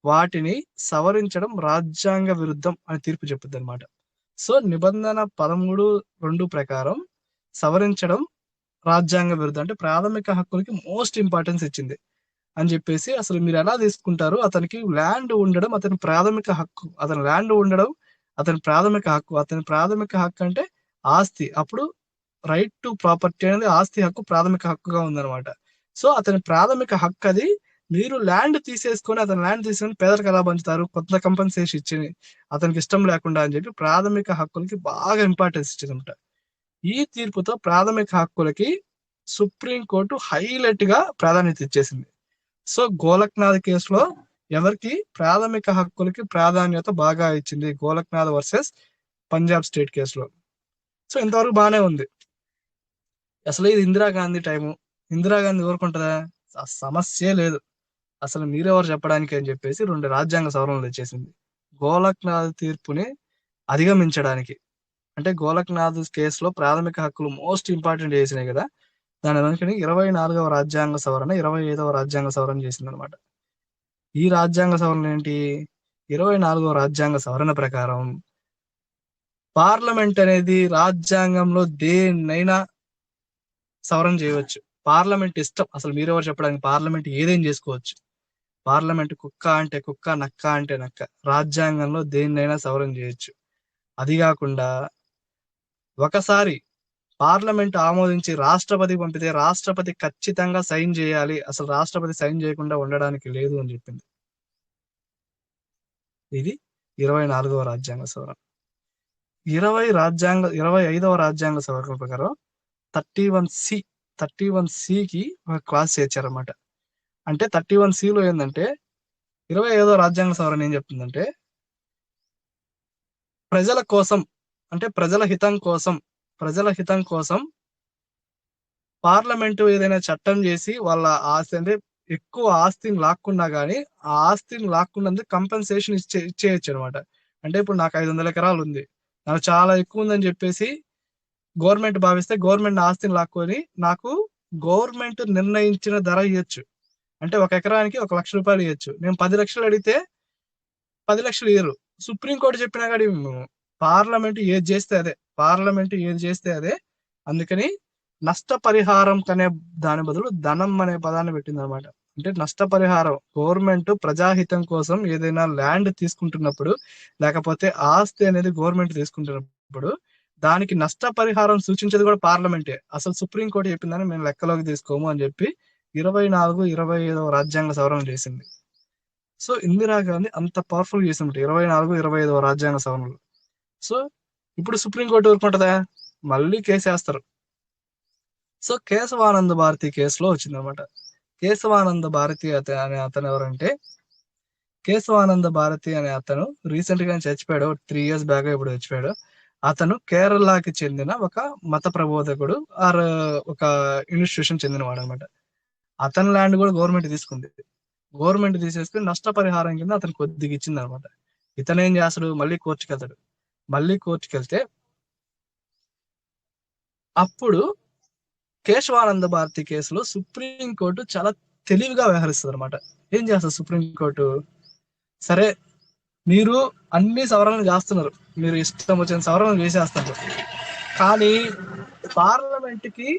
వాటిని సవరించడం రాజ్యాంగ విరుద్ధం అని తీర్పు చెప్పుద్ది అనమాట. సో నిబంధన 13(2) ప్రకారం సవరించడం రాజ్యాంగ విరుద్ధం, అంటే ప్రాథమిక హక్కులకి మోస్ట్ ఇంపార్టెన్స్ ఇచ్చింది అని చెప్పేసి. అసలు మీరు ఎలా తీసుకుంటారు? అతనికి ల్యాండ్ ఉండడం అతని ప్రాథమిక హక్కు. అతని ప్రాథమిక హక్కు అంటే ఆస్తి. అప్పుడు రైట్ టు ప్రాపర్టీ అనేది ఆస్తి హక్కు ప్రాథమిక హక్కుగా ఉందన్నమాట. సో అతని ప్రాథమిక హక్కు అది. మీరు ల్యాండ్ తీసుకొని పేదలకు ఎలా పంచుతారు? కొంత కంపెన్సేషన్ ఇచ్చి అతనికి ఇష్టం లేకుండా అని చెప్పి ప్రాథమిక హక్కులకి బాగా ఇంపార్టెన్స్ ఇచ్చిందన్నమాట. ఈ తీర్పుతో ప్రాథమిక హక్కులకి సుప్రీంకోర్టు హైలైట్ గా ప్రాధాన్యత ఇచ్చేసింది. సో గోలక్నాథ్ కేసులో ఎవరికి ప్రాథమిక హక్కులకి ప్రాధాన్యత బాగా ఇచ్చింది? గోలక్నాథ్ వర్సెస్ పంజాబ్ స్టేట్ కేసులో. సో ఇంతవరకు బాగానే ఉంది. అసలు ఇది ఇందిరాగాంధీ టైము. ఇందిరాగాంధీ ఊరుకుంటుందా? సమస్యే లేదు. అసలు మీరెవరు చెప్పడానికి అని చెప్పేసి 2 రాజ్యాంగ సవరణలు తెచ్చేసింది గోలక్నాథ్ తీర్పుని అధిగమించడానికి. అంటే గోలక్నాథ్ కేసులో ప్రాథమిక హక్కులు మోస్ట్ ఇంపార్టెంట్ చేసినాయి కదా, దాని అనుకుని 24వ రాజ్యాంగ సవరణ 25వ రాజ్యాంగ సవరణ చేసింది అనమాట. ఈ రాజ్యాంగ సవరణ ఏంటి? 24వ రాజ్యాంగ సవరణ ప్రకారం పార్లమెంట్ అనేది రాజ్యాంగంలో దేన్నైనా సవరణ చేయవచ్చు. పార్లమెంట్ ఇష్టం. అసలు మీరెవరు చెప్పడానికి? పార్లమెంట్ ఏదేం చేసుకోవచ్చు. పార్లమెంట్ కుక్క అంటే కుక్క, నక్క అంటే నక్క. రాజ్యాంగంలో దేన్నైనా సవరణ చేయొచ్చు. అది కాకుండా ఒకసారి పార్లమెంట్ ఆమోదించి రాష్ట్రపతి పంపితే రాష్ట్రపతి ఖచ్చితంగా సైన్ చేయాలి. అసలు రాష్ట్రపతి సైన్ చేయకుండా ఉండడానికి లేదు అని చెప్పింది. ఇది 24వ రాజ్యాంగ సవరణ. 25వ రాజ్యాంగ సవరణ ప్రకారం 31C ఒక క్లాస్ చేర్చారన్నమాట. అంటే 31Cలో ఏంటంటే 25వ రాజ్యాంగ సవరణ ఏం చెప్తుందంటే, ప్రజల కోసం అంటే ప్రజల హితం కోసం పార్లమెంటు ఏదైనా చట్టం చేసి వాళ్ళ ఆస్తి అంటే ఎక్కువ ఆస్తిని లాక్కున్నా కానీ ఆ ఆస్తిని లాక్కున్నందుకు కంపెన్సేషన్ ఇచ్చేయచ్చు అనమాట. అంటే ఇప్పుడు నాకు 500 ఎకరాలు ఉంది, నాకు చాలా ఎక్కువ ఉందని చెప్పేసి గవర్నమెంట్ భావిస్తే గవర్నమెంట్ ఆస్తిని లాక్కొని నాకు గవర్నమెంట్ నిర్ణయించిన ధర ఇవ్వచ్చు. అంటే 1 ఎకరానికి 1 లక్ష రూపాయలు ఇవ్వచ్చు. నేను 10 లక్షలు అడిగితే 10 లక్షలు ఇయ్యరు. సుప్రీంకోర్టు చెప్పినా కానీ పార్లమెంట్ ఏది చేస్తే అదే. పార్లమెంట్ ఏది చేస్తే అదే. అందుకని నష్టపరిహారం అనే దాని బదులు ధనం అనే పదాన్ని పెట్టింది అనమాట. అంటే నష్టపరిహారం, గవర్నమెంట్ ప్రజాహితం కోసం ఏదైనా ల్యాండ్ తీసుకుంటున్నప్పుడు, లేకపోతే ఆస్తి అనేది గవర్నమెంట్ తీసుకుంటున్నప్పుడు దానికి నష్టపరిహారం సూచించేది కూడా పార్లమెంటే. అసలు సుప్రీంకోర్టు చెప్పిందని మేము లెక్కలోకి తీసుకోము అని చెప్పి 24, 25వ రాజ్యాంగ సవరణ చేసింది. సో ఇందిరాగాంధీ అంత పవర్ఫుల్ చేసింది 24, 25వ రాజ్యాంగ సవరణలు. సో ఇప్పుడు సుప్రీంకోర్టు ఊరుకుంటుందా? మళ్ళీ కేసు వేస్తారు. సో కేశవానంద భారతి కేసులో వచ్చిందనమాట. కేశవానంద భారతి అనే అతను ఎవరంటే, కేశవానంద భారతి అనే అతను రీసెంట్ గా చచ్చిపోయాడు. 3 years బ్యాక్ ఇప్పుడు చచ్చిపోయాడు. అతను కేరళకి చెందిన ఒక మత ప్రబోధకుడు ఆర్ ఒక ఇన్స్టిట్యూషన్ చెందినవాడు అనమాట. అతని ల్యాండ్ కూడా గవర్నమెంట్ తీసుకుంది. గవర్నమెంట్ తీసేస్తే నష్టపరిహారం కింద అతను కొద్దిగా ఇచ్చింది అనమాట. ఇతను ఏం చేస్తాడు? మళ్ళీ కోర్టుకి వెళ్తాడు. మళ్ళీ కోర్టుకి వెళ్తే అప్పుడు కేశవానంద భారతి కేసులో సుప్రీంకోర్టు చాలా తెలివిగా వ్యవహరిస్తుంది అనమాట. ఏం చేస్తారు సుప్రీంకోర్టు? సరే, మీరు అన్ని సవరణలు చేస్తున్నారు, మీరు ఇష్టం వచ్చిన సవరణలు చేసేస్తారు, కానీ పార్లమెంట్ కి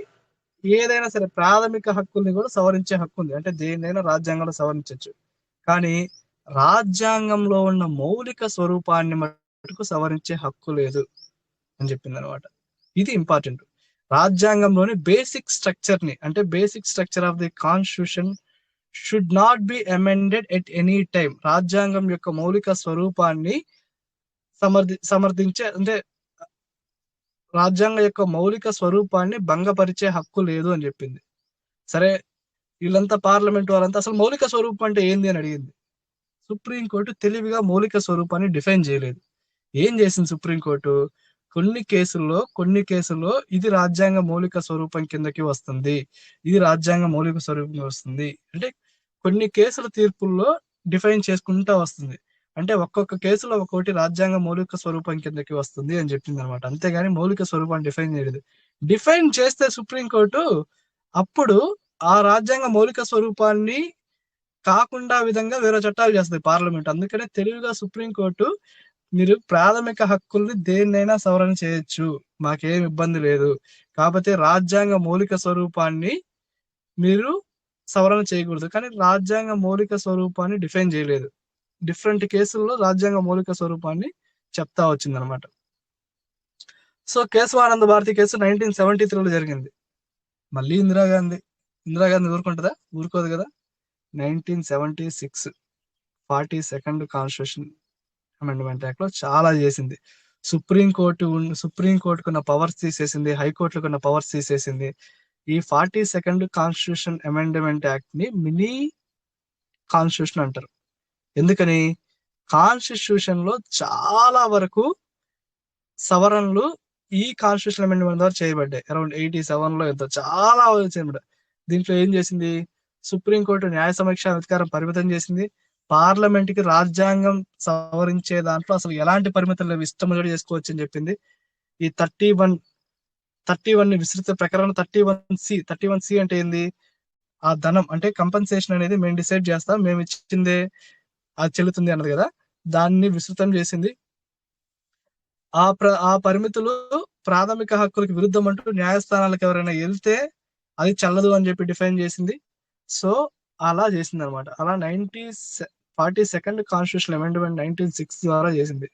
ఏదైనా సరే ప్రాథమిక హక్కుల్ని కూడా సవరించే హక్కు ఉంది. అంటే దేన్నైనా రాజ్యాంగంలో సవరించవచ్చు, కానీ రాజ్యాంగంలో ఉన్న మౌలిక స్వరూపాన్ని మటుకు సవరించే హక్కు లేదు అని చెప్పింది అనమాట. ఇది ఇంపార్టెంట్. రాజ్యాంగంలోని బేసిక్ స్ట్రక్చర్ ని, అంటే basic structure of the constitution should not be amended at any time. రాజ్యాంగం యొక్క మౌలిక స్వరూపాన్ని సమర్థించే, అంటే రాజ్యాంగం యొక్క మౌలిక స్వరూపాన్ని భంగపరిచే హక్కు లేదు అని చెప్పింది. సరే, వీళ్ళంతా పార్లమెంట్ వాళ్ళంతా అసలు మౌలిక స్వరూపం అంటే ఏంది అని అడిగింది. సుప్రీంకోర్టు తెలివిగా మౌలిక స్వరూపాన్ని డిఫైన్ చేయలేదు. ఏం చేసింది సుప్రీంకోర్టు? కొన్ని కేసుల్లో ఇది రాజ్యాంగ మౌలిక స్వరూపం కిందకి వస్తుంది, ఇది రాజ్యాంగ మౌలిక స్వరూపం వస్తుంది అంటే కొన్ని కేసుల తీర్పుల్లో డిఫైన్ చేసుకుంటా వస్తుంది. అంటే ఒక్కొక్క కేసులో ఒక్కొక్కటి రాజ్యాంగ మౌలిక స్వరూపం కిందకి వస్తుంది అని చెప్పింది అనమాట. అంతేగాని మౌలిక స్వరూపాన్ని డిఫైన్ చేయలేదు. డిఫైన్ చేస్తే సుప్రీంకోర్టు అప్పుడు ఆ రాజ్యాంగ మౌలిక స్వరూపాన్ని కాకుండా విధంగా వేరే చట్టాలు చేస్తుంది పార్లమెంట్. అందుకనే తెలివిగా సుప్రీంకోర్టు మీరు ప్రాథమిక హక్కుల్ని దేన్నైనా సవరణ చేయొచ్చు, మాకేం ఇబ్బంది లేదు, కాకపోతే రాజ్యాంగ మౌలిక స్వరూపాన్ని మీరు సవరణ చేయకూడదు. కానీ రాజ్యాంగ మౌలిక స్వరూపాన్ని డిఫైన్ చేయలేదు. డిఫరెంట్ కేసుల్లో రాజ్యాంగ మౌలిక స్వరూపాన్ని చెప్తా వచ్చిందనమాట. సో కేశవానంద భారతి కేసు 1973లో జరిగింది. మళ్ళీ ఇందిరాగాంధీ ఊరుకుంటుందా? ఊరుకోదు కదా. 1976 42nd కాన్స్టిట్యూషన్ అమెండ్మెంట్ యాక్ట్ లో చాలా చేసింది. సుప్రీంకోర్టుకు ఉన్న పవర్స్ తీసేసింది, హైకోర్టుకు ఉన్న పవర్స్ తీసేసింది. ఈ 42nd కాన్స్టిట్యూషన్ అమెండ్మెంట్ యాక్ట్ ని మినీ కాన్స్టిట్యూషన్ అంటారు. ఎందుకని? కాన్స్టిట్యూషన్ లో చాలా వరకు సవరణలు ఈ కాన్స్టిట్యూషన్ అమెండ్మెంట్ ద్వారా చేయబడ్డాయి. అరౌండ్ 87లో ఎంతో చాలా చేయబడ్డాయి. దీంట్లో ఏం చేసింది? సుప్రీంకోర్టు న్యాయ సమీక్ష అధికారం పరిమితం చేసింది. పార్లమెంట్ కి రాజ్యాంగం సవరించే దాంట్లో అసలు ఎలాంటి పరిమితులు లేవు, ఇష్టం చేసుకోవచ్చు అని చెప్పింది. ఈ 31 ని విస్తృత ప్రకరణ 31C అంటే ఏంది? ఆ ధనం అంటే కంపెన్సేషన్ అనేది మేము డిసైడ్ చేస్తాం, మేము ఇచ్చిందే అది చెల్లుతుంది అన్నది కదా, దాన్ని విస్తృతం చేసింది. ఆ పరిమితులు ప్రాథమిక హక్కులకు విరుద్ధం అంటూ న్యాయస్థానాలకు ఎవరైనా వెళ్తే అది చల్లదు అని చెప్పి డిఫైన్ చేసింది. సో అలా చేసింది అనమాట. అలా 42nd కాన్స్టిట్యూషన్ అమెండ్మెంట్ 1906 ద్వారా చేసింది.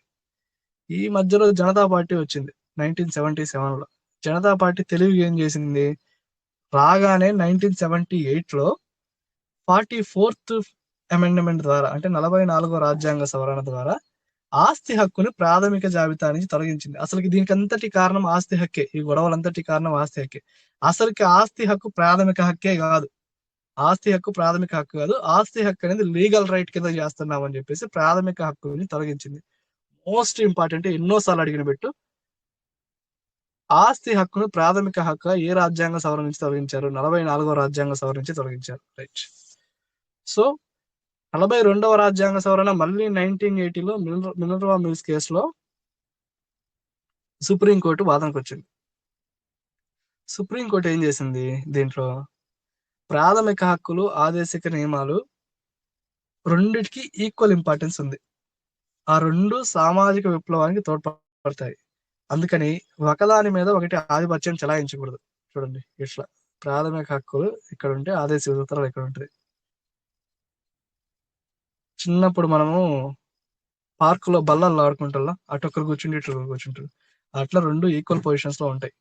ఈ మధ్యలో జనతా పార్టీ వచ్చింది 1977లో. జనతా పార్టీ తెలివిగా ఏం చేసింది? రాగానే 1978లో 44th అమెండ్మెంట్ ద్వారా, అంటే 44వ రాజ్యాంగ సవరణ ద్వారా ఆస్తి హక్కుని ప్రాథమిక జాబితా నుంచి తొలగించింది. అసలుకి దీనికంతటి కారణం ఆస్తి హక్కే. ఈ గొడవలంతటి కారణం ఆస్తి హక్కే. అసలుకి ఆస్తి హక్కు ప్రాథమిక హక్కే కాదు. ఆస్తి హక్కు ప్రాథమిక హక్కు కాదు. ఆస్తి హక్కు అనేది లీగల్ రైట్ కింద చేస్తున్నాం అని చెప్పేసి ప్రాథమిక హక్కుని తొలగించింది. మోస్ట్ ఇంపార్టెంట్, ఎన్నోసార్లు అడిగిన పెట్టు, ఆస్తి హక్కును ప్రాథమిక హక్కు ఏ రాజ్యాంగ సవరణ నుంచి తొలగించారు? 44వ రాజ్యాంగ సవరణ నుంచి తొలగించారు. రైట్. సో 42వ రాజ్యాంగ సవరణ మళ్ళీ 1980లో మినర్వా మిల్స్ కేసులో సుప్రీంకోర్టు వాదనకు వచ్చింది. సుప్రీంకోర్టు ఏం చేసింది? దీంట్లో ప్రాథమిక హక్కులు, ఆదేశిక నియమాలు రెండిటికి ఈక్వల్ ఇంపార్టెన్స్ ఉంది. ఆ రెండు సామాజిక విప్లవానికి తోడ్పడతాయి. అందుకని ఒకదాని మీద ఒకటి ఆధిపత్యం చెలాయించకూడదు. చూడండి ఇట్లా ప్రాథమిక హక్కులు ఇక్కడ ఉంటే ఆదేశ సూత్రాలు ఇక్కడ ఉంటాయి. చిన్నప్పుడు మనము పార్కులో బల్లల్లో ఆడుకుంటాం, అటొక్కరు కూర్చుంటే ఇటు కూర్చుంటారు. అట్లా 2 ఈక్వల్ పొజిషన్స్ లో ఉంటాయి.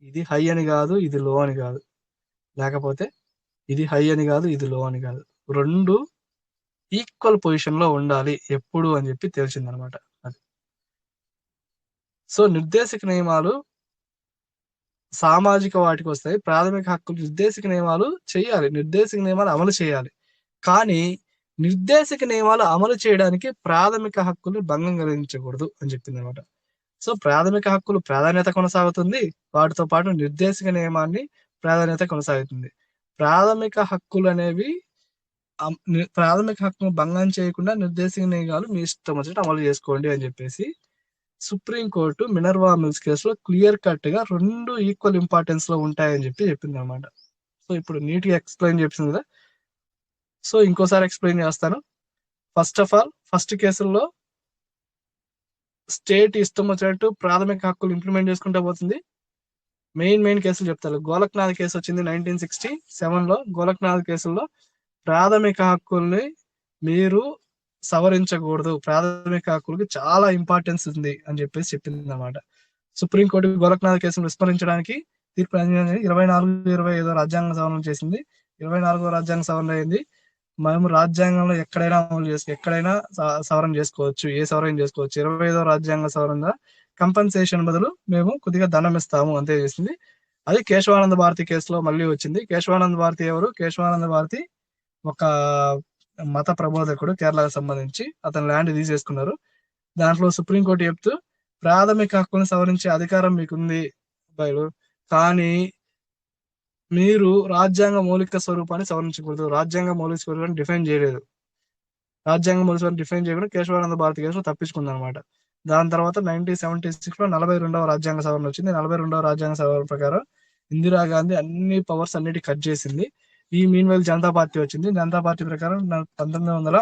ఇది హై అని కాదు, ఇది లో అని కాదు, లేకపోతే ఇది హై అని కాదు, ఇది లో అని కాదు, 2 ఈక్వల్ పొజిషన్ లో ఉండాలి ఎప్పుడు అని చెప్పి తెలిసిందనమాట. అది సో నిర్దేశక నియమాలు సామాజిక వాటికి వస్తాయి. ప్రాథమిక హక్కులు నిర్దేశక నియమాలు చేయాలి, నిర్దేశక నియమాలు అమలు చేయాలి. కానీ నిర్దేశక నియమాలు అమలు చేయడానికి ప్రాథమిక హక్కులు భంగం కలిగించకూడదు అని చెప్పింది అనమాట. సో ప్రాథమిక హక్కులు ప్రాధాన్యత కొనసాగుతుంది, వాటితో పాటు నిర్దేశక నియమాన్ని ప్రాధాన్యత కొనసాగుతుంది. ప్రాథమిక హక్కులు అనేవి ప్రాథమిక హక్కును భంగం చేయకుండా నిర్దేశక నియమాలు మీ ఇష్టం వచ్చినట్టు అమలు చేసుకోండి అని చెప్పేసి సుప్రీంకోర్టు మినర్వా మిల్స్ కేసులో క్లియర్ కట్ గా 2 ఈక్వల్ ఇంపార్టెన్స్ లో ఉంటాయని చెప్పి చెప్పింది అనమాట. సో ఇప్పుడు నీట్ గా ఎక్స్ప్లెయిన్ చెప్పింది కదా, సో ఇంకోసారి ఎక్స్ప్లెయిన్ చేస్తాను. ఫస్ట్ ఆఫ్ ఆల్ ఫస్ట్ కేసుల్లో స్టేట్ ఇష్టం వచ్చినట్టు ప్రాథమిక హక్కులు ఇంప్లిమెంట్ చేసుకుంటూ పోతుంది. మెయిన్ కేసులు చెప్తారు. గోలక్నాథ్ కేసు వచ్చింది 1967 లో. గోలక్నాథ్ కేసుల్లో ప్రాథమిక హక్కుల్ని మీరు సవరించకూడదు, ప్రాథమిక హక్కులకి చాలా ఇంపార్టెన్స్ ఉంది అని చెప్పేసి చెప్పింది అనమాట. సుప్రీంకోర్టు గోలక్నాథ్ కేసును విస్మరించడానికి తీర్పు 24/25 రాజ్యాంగ సవరణ చేసింది. 24వ రాజ్యాంగ సవరణ అయింది. మేము రాజ్యాంగంలో ఎక్కడైనా సవరణ చేసుకోవచ్చు, ఏ సవరణ చేసుకోవచ్చు. 25వ రాజ్యాంగ సవరణ కంపెన్సేషన్ బదులు మేము కొద్దిగా ధనం ఇస్తాము అంతే చేసింది. అది కేశవానంద భారతి కేసులో మళ్ళీ వచ్చింది. కేశవానంద భారతి ఎవరు? కేశవానంద భారతి ఒక మత ప్రబోధకుడు, కేరళకు సంబంధించి. అతను ల్యాండ్ తీసేసుకున్నారు. దాంట్లో సుప్రీంకోర్టు చెప్తూ ప్రాథమిక హక్కులను సవరించే అధికారం మీకుంది అబ్బాయిలు, కానీ మీరు రాజ్యాంగ మౌలిక స్వరూపాన్ని సవరించకూడదు. రాజ్యాంగ మౌలిక స్వరూపాన్ని డిఫైన్ చేయలేదు. రాజ్యాంగ మౌలిక స్వరూపాన్ని డిఫైన్ చేయకుండా కేశవానంద భారతి కేసులో తప్పించుకుంది అనమాట. దాని తర్వాత 1976 లో 42వ రాజ్యాంగ సవరణ వచ్చింది. 42వ రాజ్యాంగ సవరణ ప్రకారం ఇందిరాగాంధీ అన్ని పవర్స్ అన్నిటి కట్ చేసింది. ఈ మీన్ వైల్ జనతా పార్టీ వచ్చింది. జనతా పార్టీ ప్రకారం 1978లో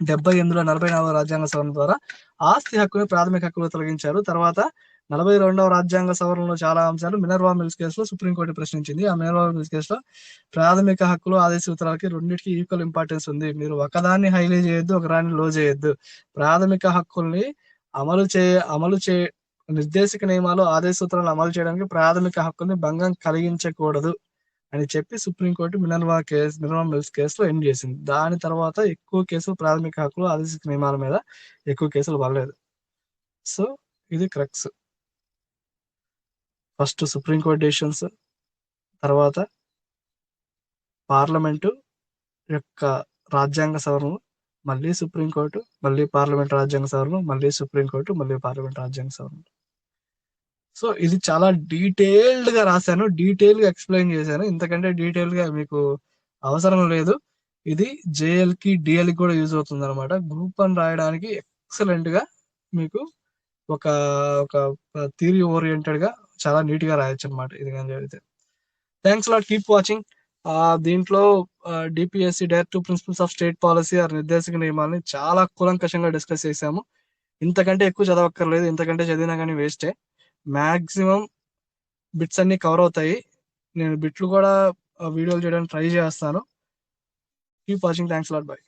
44వ రాజ్యాంగ సవరణ ద్వారా ఆస్తి హక్కుని ప్రాథమిక హక్కులు తొలగించారు. తర్వాత 42వ రాజ్యాంగ సవరణలో చాలా అంశాలు మినర్వా మిల్స్ కేసులో సుప్రీంకోర్టు ప్రశ్నించింది. ఆ మినర్వా మిల్స్ కేసులో ప్రాథమిక హక్కులు ఆదేశ సూత్రాలకి రెండింటికి ఈక్వల్ ఇంపార్టెన్స్ ఉంది. మీరు ఒకదాన్ని హైలైట్ చేయొద్దు, ఒకదాన్ని లో చేయొద్దు. ప్రాథమిక హక్కుల్ని అమలు చే నిర్దేశక నియమాలు ఆదేశ సూత్రాలను అమలు చేయడానికి ప్రాథమిక హక్కుల్ని భంగం కలిగించకూడదు అని చెప్పి సుప్రీంకోర్టు మినర్వా మిల్స్ కేసులో ఎండ్ చేసింది. దాని తర్వాత ఎక్కువ కేసులు ప్రాథమిక హక్కులు ఆదేశ నియమాల మీద ఎక్కువ కేసులు పడలేదు. సో ఇది క్రక్స్. ఫస్ట్ సుప్రీంకోర్టు డెసిషన్స్, తర్వాత పార్లమెంటు యొక్క రాజ్యాంగ సవరణలు, మళ్ళీ సుప్రీంకోర్టు, మళ్ళీ పార్లమెంట్ రాజ్యాంగ సవరణ, మళ్ళీ సుప్రీంకోర్టు, మళ్ళీ పార్లమెంట్ రాజ్యాంగ సవరణ. సో ఇది చాలా డీటెయిల్డ్ గా రాశాను, డీటెయిల్ గా ఎక్స్ప్లెయిన్ చేశాను. ఇంతకంటే డీటెయిల్ గా మీకు అవసరం లేదు. ఇది జేఎల్ కి డిఎల్ కూడా యూజ్ అవుతుంది అనమాట. గ్రూప్ 1 రాయడానికి ఎక్సలెంట్ గా మీకు ఒక థియరీ ఓరియంటెడ్ గా చాలా నీట్ గా రాయొచ్చు అనమాట ఇది కానీ జరిగితే. Thanks lot, keep watching. దీంట్లో DPSC directive principles of state policy or నిర్దేశక నియమాలని చాలా కూలంకషంగా డిస్కస్ చేశాము. ఇంతకంటే ఎక్కువ చదవక్కర్లేదు, ఇంతకంటే చదివినా కానీ వేస్టే. మ్యాక్సిమం బిట్స్ అన్ని కవర్ అవుతాయి. నేను బిట్లు కూడా వీడియోలు చేయడానికి ట్రై చేస్తాను. Keep watching. Thanks lot, by.